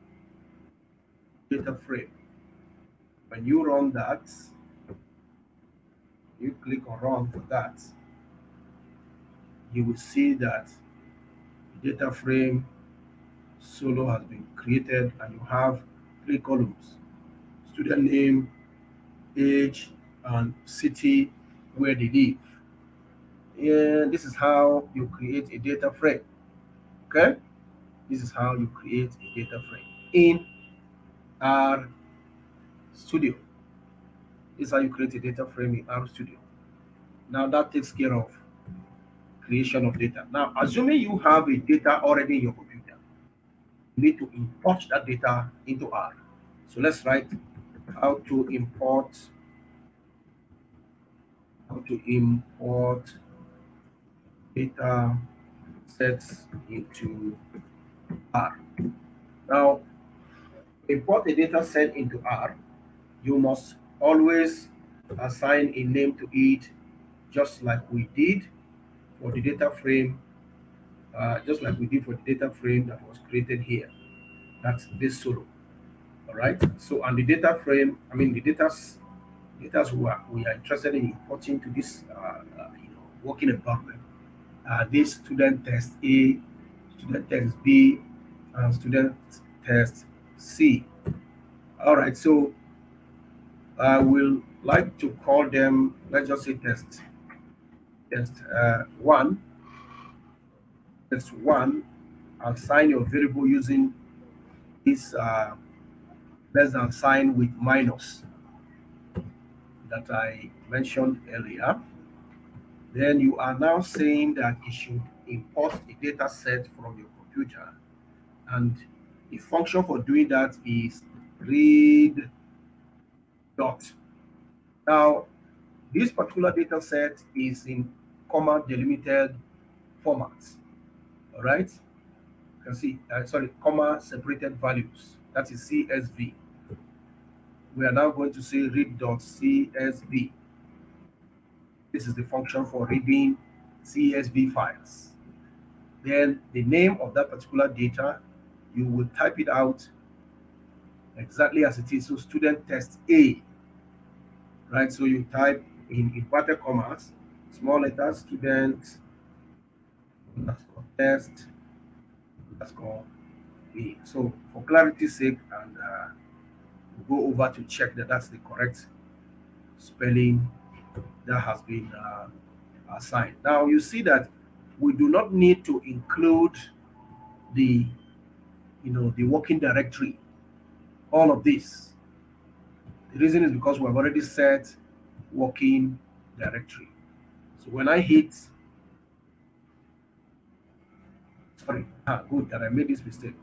data frame. When you run that, you click on run for that, you will see that the data frame solo has been created and you have three columns: student name, age, and city where they live. And this is how you create a data frame. Okay, this is how you create a data frame in R Studio. This is how you create a data frame in R Studio. Now that takes care of creation of data. Now, assuming you have a data already in your computer, you need to import that data into R. So let's write how to import data sets into R. Now, import a data set into R, you must always assign a name to it, just like we did for the data frame, just like we did for the data frame that was created here. That's this solo. All right. So, and the data frame, I mean, the data we are interested in importing to this, working environment. This student test A, student test B, and student test C. All right. So I will like to call them, let's just say test one, test one, assign your variable using this less than sign with minus that I mentioned earlier. Then you are now saying that it should import a data set from your computer. And the function for doing that is read dot. Now, this particular data set is in comma delimited format. All right. can see, sorry, comma separated values. That is CSV. We are now going to say read.csv. This is the function for reading CSV files. Then the name of that particular data, you will type it out exactly as it is. So student test A, right? So you type in inverted commas, small letters, student underscore test underscore A. So for clarity's sake, and we'll go over to check that that's the correct spelling that has been assigned. Now you see that we do not need to include the the working directory, all of this. The reason is because we have already set working directory. So when I hit, sorry, good that I made this mistake.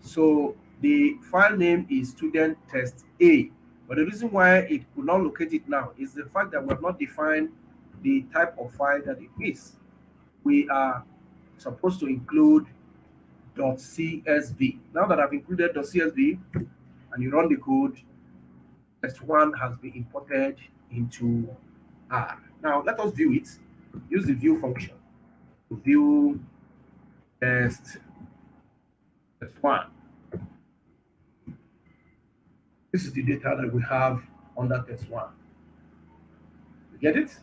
So the file name is student test A, but the reason why it could not locate it now is the fact that we have not defined the type of file that it is. We are supposed to include .csv. Now that I've included .csv and you run the code, test one has been imported into R. Now let us view it. Use the view function to view test one. This is the data that we have under test one. You get it?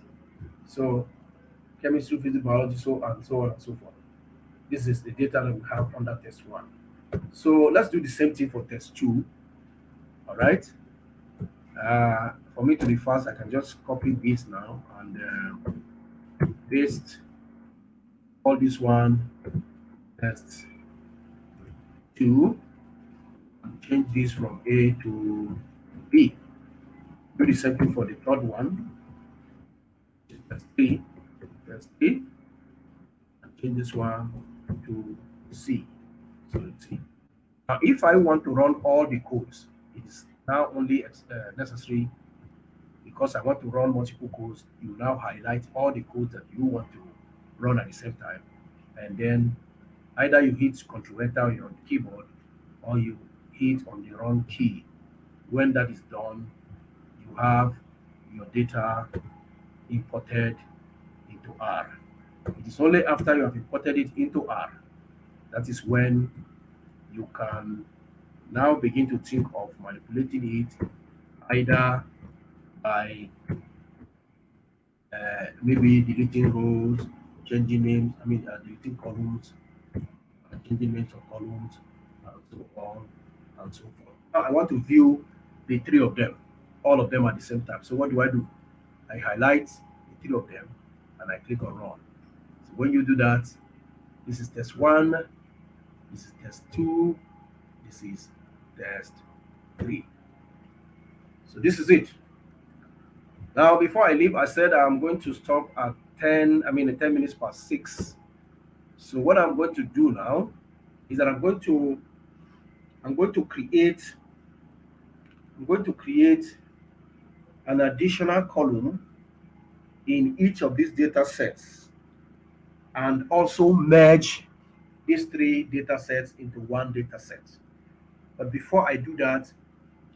So chemistry, physics, biology, so and so on and so forth. This is the data that we have under test one. So let's do the same thing for test two. All right. For me to be fast, I can just copy this now and paste all this one test two and change this from A to B. Do the same thing for the third one, test three, and change this one to C. So let's see. Now, if I want to run all the codes, it's now only necessary because I want to run multiple codes. You now highlight all the codes that you want to run at the same time, and then either you hit Ctrl Enter on your keyboard or you hit on the run key. When that is done, you have your data imported into R. It is only after you have imported it into R that is when you can now begin to think of manipulating it either by maybe deleting rows, changing names, deleting columns, changing names of columns, and so on and so forth. Now I want to view the three of them, all of them at the same time. So what do? I highlight the three of them and I click on run. So when you do that, this is test one, this is test two, this is test three. So this is it. Now before I leave, I said I'm going to stop at 10 minutes past 6. So what I'm going to do now is that I'm going to create an additional column in each of these data sets and also merge these three data sets into one data set. But before I do that,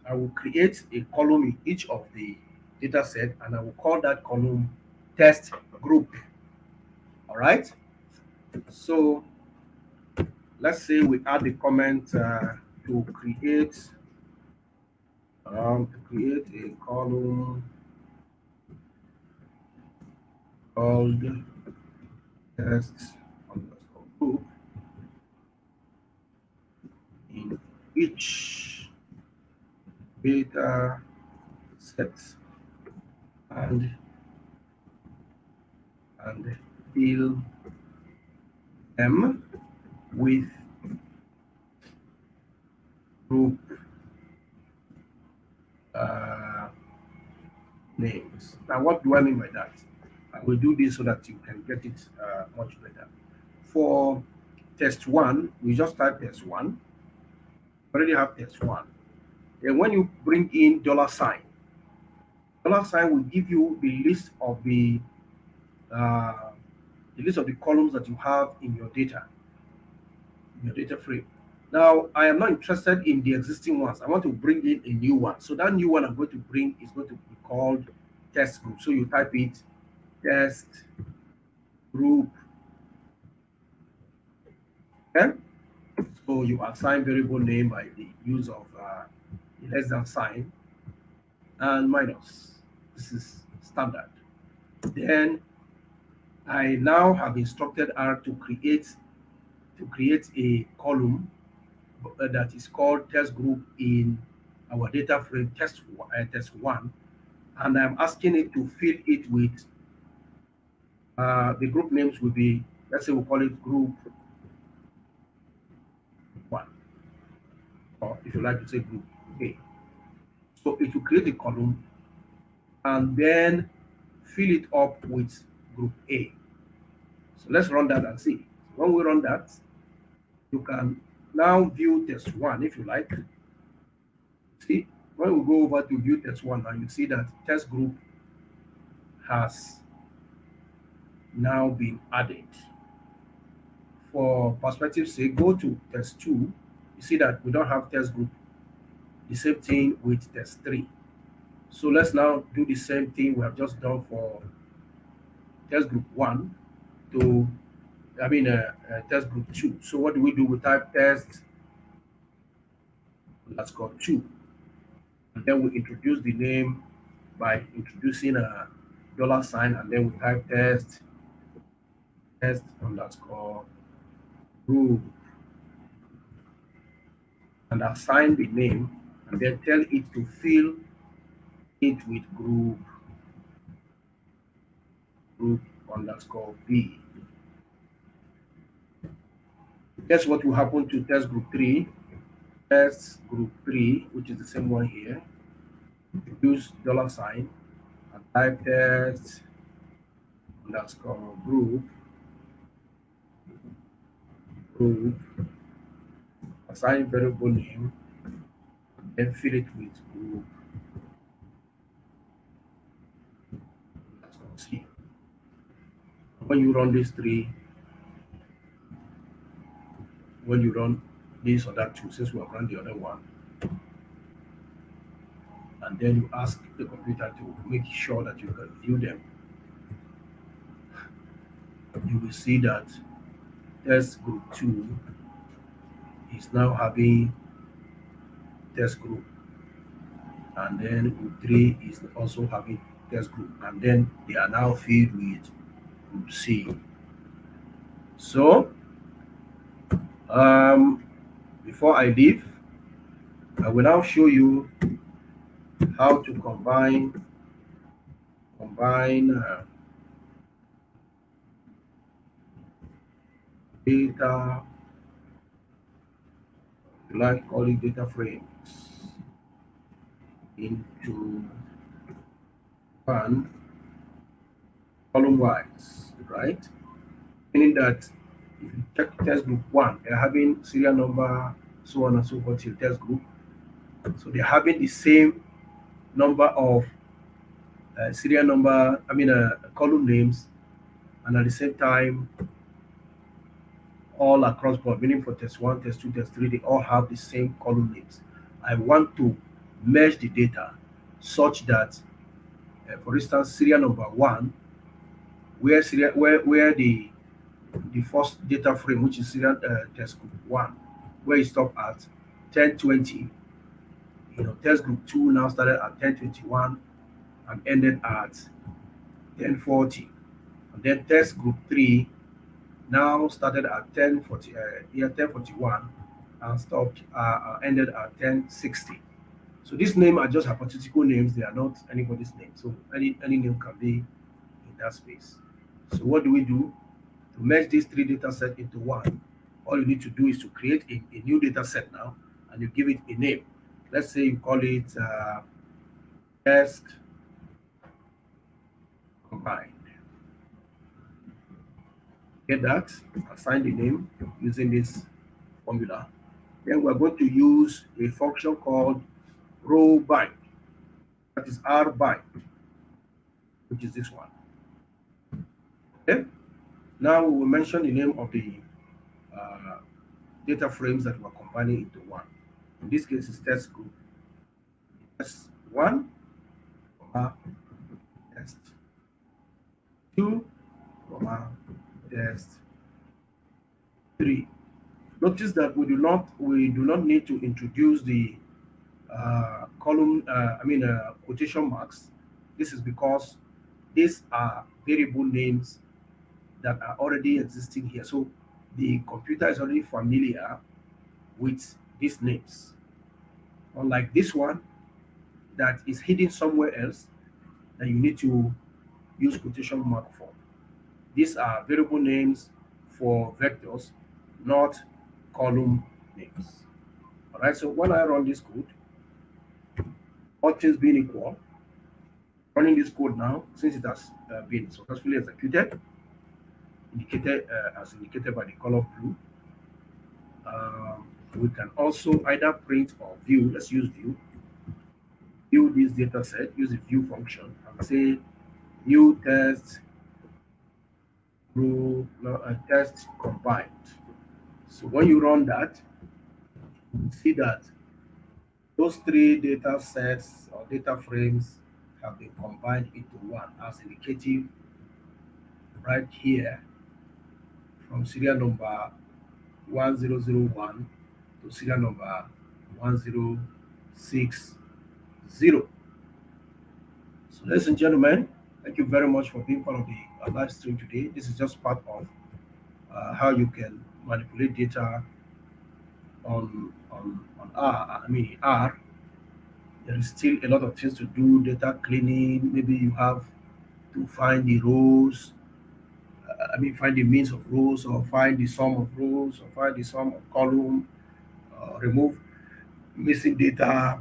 I will create a column in each of the data set and I will call that column test group. All right. So let's say we add the comment to create a column called test underscore group in each data set and fill them with group names. Now, what do I mean by that? I will do this so that you can get it much better. For test one, we just type test one. Already have test one. Then when you bring in dollar sign will give you uh, the list of the columns that you have in your data. your data frame. Now, I am not interested in the existing ones. I want to bring in a new one. So that new one I'm going to bring is going to be called test group. So you type it test group. Okay? So you assign variable name by the use of the less than sign and minus. This is standard. Then I now have instructed R to create a column that is called test group in our data frame test one, and I'm asking it to fill it with the group names will be, let's say we call it group one, or if you like to say group A. So it will create a column and then fill it up with group A. So let's run that and see. When we run that, you can now view test one if you like. See, when we go over to view test one, and you see that test group has now been added. For perspective sake, go to test two. You see that we don't have test group. The same thing with test three. So let's now do the same thing we have just done for test group one to, test group two. So what do? We type test underscore two, and then we introduce the name by introducing a dollar sign, and then we type test underscore group and assign the name, and then tell it to fill it with group underscore B. Guess what will happen to test group three? Test group three, which is the same one here. Use dollar sign and type test underscore group, assign variable name, then fill it with group underscore C. When you run these three, when you run this or that two, since we have run the other one, and then you ask the computer to make sure that you can view them, you will see that test group 2 is now having test group, and then group 3 is also having test group, and then they are now filled with group C. So, um, before I leave, I will now show you how to combine data, like call it data frames, into one column wise, right? Meaning that if you check test group one, they're having serial number, so on and so forth till test group. So they're having the same number of serial number, column names, and at the same time, all across board, meaning for test one, test two, test three, they all have the same column names. I want to merge the data such that, for instance, serial number one, where the first data frame, which is serial test group one, where it stopped at 1020. Test group two now started at 1021 and ended at 1040. And then test group three now started at 1041 and stopped ended at 1060. So these names are just hypothetical names; they are not anybody's name. So any name can be in that space. So what do we do to merge these three data sets into one? All you need to do is to create a new data set now, and you give it a name. Let's say you call it test combined. Get that? Assign the name using this formula. Then we're going to use a function called row bind. That is R bind, which is this one. Okay. Now we will mention the name of the uh, data frames that we're combining into one. In this case, it's test group test one, comma, test two, comma, test three. Notice that we do not need to introduce the column, quotation marks. This is because these are variable names that are already existing here. So the computer is already familiar with these names. Unlike this one that is hidden somewhere else that you need to use quotation mark for. These are variable names for vectors, not column names. All right, so when I run this code, all things being equal, running this code now, since it has been successfully executed, indicated by the color blue, we can also either print or view. Let's use view this data set, use the view function, and say new test row, no, test combined. So when you run that, you see that those three data sets or data frames have been combined into one as indicative right here from serial number 1001 to serial number 1060. So, ladies and gentlemen, thank you very much for being part of the live stream today. This is just part of how you can manipulate data on R. R. There is still a lot of things to do. Data cleaning. Maybe you have to find the rows. Find the means of rows, or find the sum of rows, or find the sum of column. Remove missing data.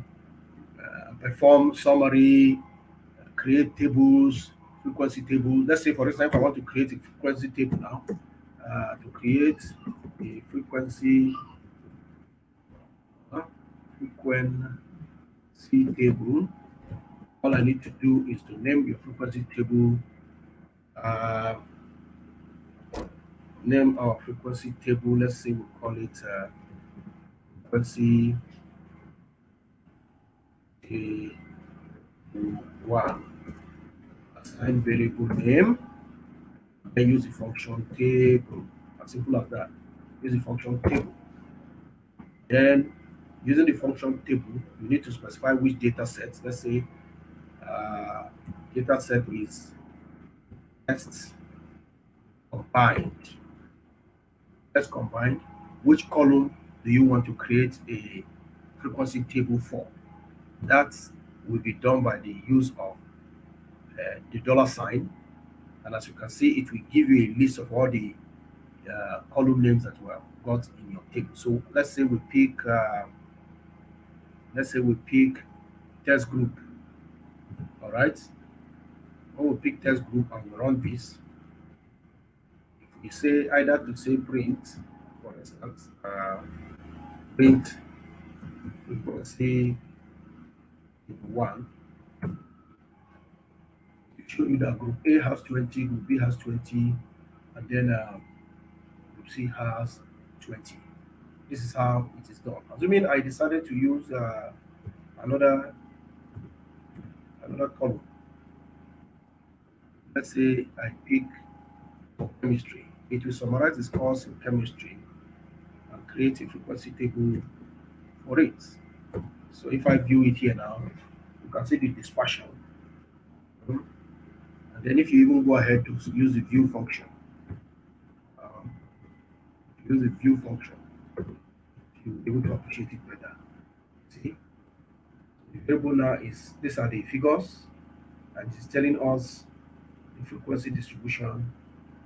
Perform summary. Create tables, frequency table. Let's say, for example, I want to create a frequency table now. To create a uh, frequency table, all I need to do is to name your frequency table. Uh, Name our frequency table. Let's say we call it frequency table one. Assign variable name. Then use the function table. As simple as that. Use the function table. Then, using the function table, you need to specify which data set. Let's say uh, data set is test combined. Test combined. Which column do you want to create a frequency table for? That will be done by the use of the dollar sign. And as you can see, it will give you a list of all the column names that were got in your table. So let's say we pick test group. All right. When we pick test group and we run this, we say either to say print, for instance, print frequency one to show you that group A has 20, group B has 20, and then group C has 20. This is how it is done. Assuming I decided to use another another column. Let's say I pick chemistry. It will summarize this course in chemistry and create a frequency table for it. So if I view it here now, you can see the dispersion. Mhm. And then if you even go ahead to use the view function, um, you'll be able to appreciate it better. See, the variable now is these are the figures, and it's telling us the frequency distribution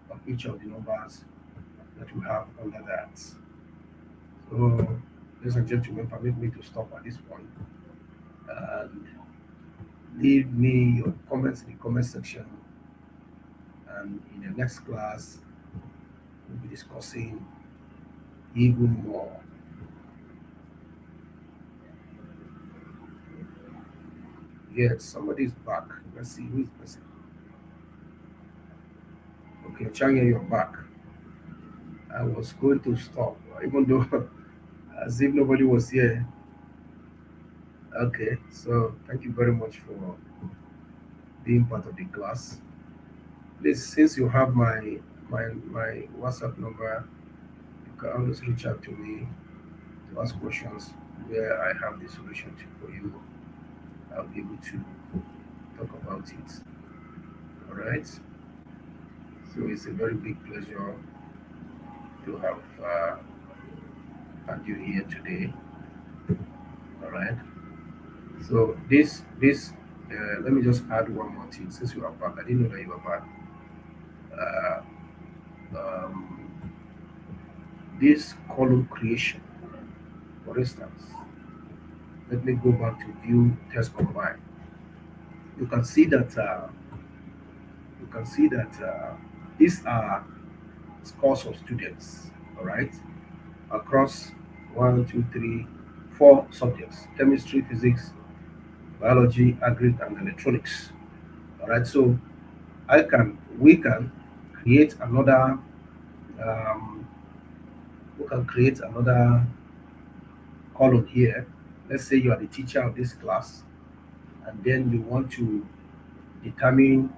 of each of the numbers that we have under that. So, ladies and gentlemen, permit me to stop at this point and leave me your comments in the comment section. And in the next class, we'll be discussing even more. Yes, somebody is back. Let's see who is missing. Okay, Chanya, you're back. I was going to stop. even though as if nobody was here. Okay, so thank you very much for being part of the class. Please, since you have my WhatsApp number, you can always reach out to me to ask questions where I have the solution to for you. I'll be able to talk about it. All right. So it's a very big pleasure to have had you here today. All right. So let me just add one more thing. Since you are back, I didn't know that you were back. Uh, um, this column creation, for instance, let me go back to view test combine. You can see that these are scores of students. All right, across one, two, three, four subjects: chemistry, physics, biology, agri, and electronics. All right, so we can create another um, we can create another column here. Let's say you are the teacher of this class, and then you want to determine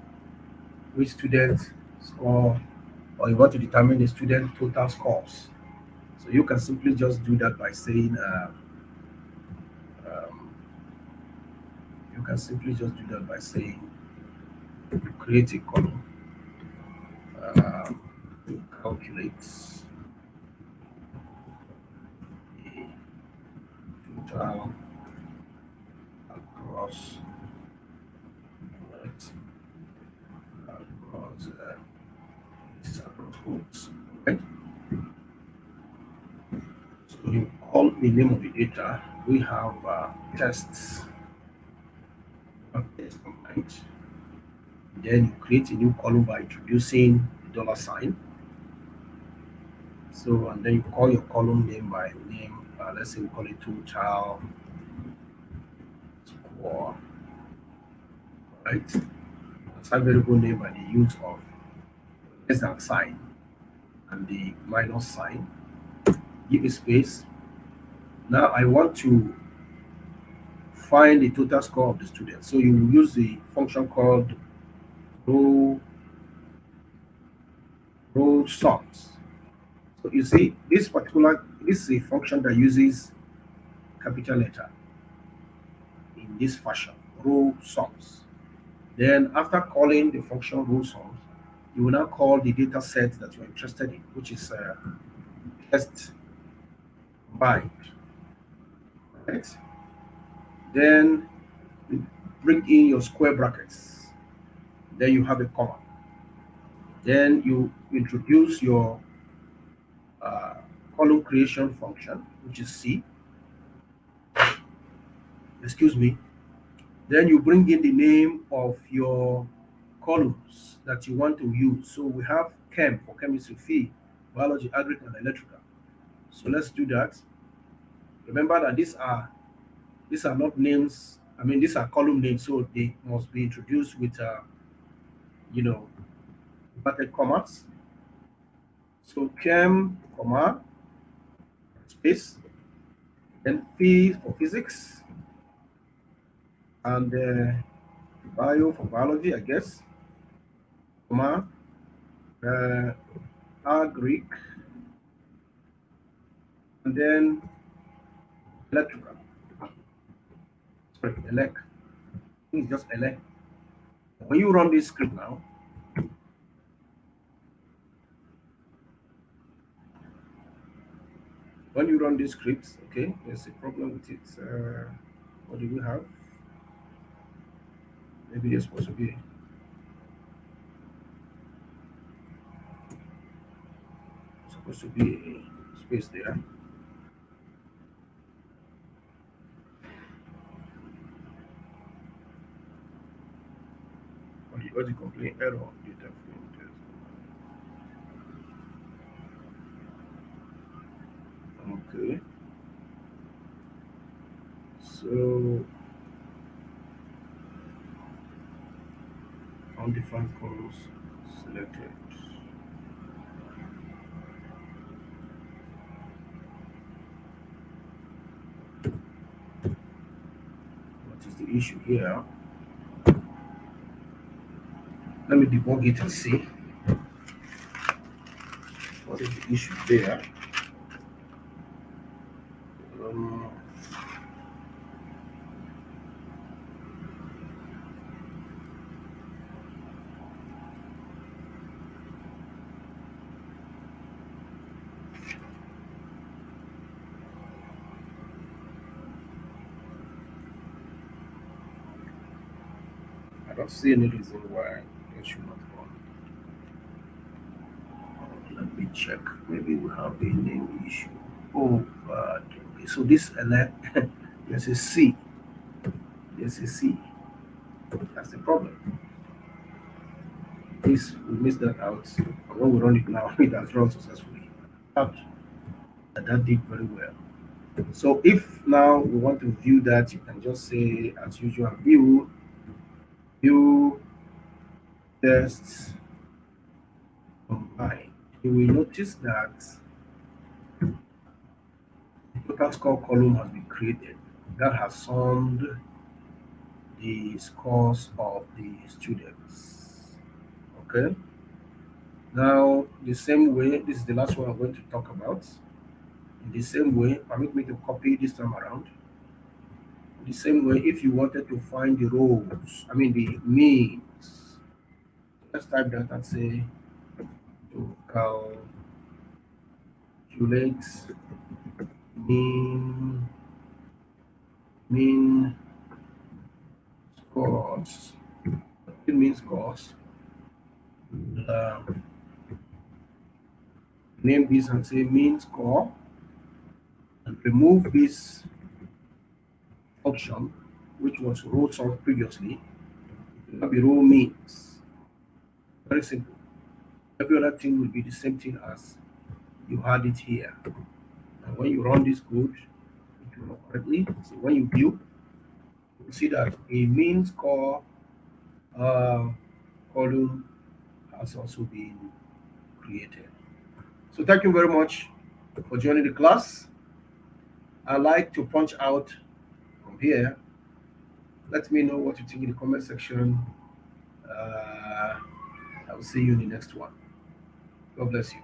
which student score, or you want to determine the student total scores. So you can simply just do that by saying, um, you can simply just do that by saying, create a column, uh, calculate the total across, right, across, this across rows, right? So you call the name of the data. We have tests, test combined. Then you create a new column by introducing the dollar sign. So and then you call your column name by name. Let's say we call it total score, right? Assign variable name by the use of less than sign and the minus sign. Give a space. Now I want to find the total score of the student. So you use the function called row row sums. So you see this is a function that uses capital letter in this fashion, row sums. Then after calling the function row sums, you will now call the data set that you're interested in, which is test bind, right? Then you bring in your square brackets. Then you have a comma. Then you introduce your uh, column creation function, which is C. Excuse me. Then you bring in the name of your columns that you want to use. So we have chem for chemistry, phy, biology, agri, and electrical. So let's do that. Remember that these are not names. I mean, these are column names, so they must be introduced with you know inverted commas. So chem, comma, space, then phy for physics, and bio for biology, I guess, comma, uh, agri, and then electrical. Sorry, elect. It's just elect. When you run this script now, when you run this script, okay, there's a problem with it. What do we have? Maybe there's supposed to be a space there. What do you complain? Error data frame test. Okay, so undefined columns selected. the issue here? Let me debug it and see what is the issue there. Um, I don't see any reason why it should not run. Let me check. Maybe we have a name issue. Oh, but okay. So this elect, there's a C. There's a C. That's the problem. This we missed that out. And when we run it now, it has run successfully. That that did very well. So if now we want to view that, you can just say as usual, view tests combined. You will notice that the total score column has been created. That has summed the scores of the students. Okay. Now the same way, this is the last one I'm going to talk about. In the same way, permit me to copy this time around. The same way, if you wanted to find the rows, I mean the means, let's type that and say to calculate mean mean scores. It means scores. Uh, Name this and say mean score and remove this function which was row sum previously. It will be row means. Very simple. Every other thing will be the same thing as you had it here. And when you run this code, it will work correctly. So when you view, you will see that a mean score uh, column has also been created. So thank you very much for joining the class. I like to punch out from here. Let me know what you think in the comment section. I will see you in the next one. God bless you.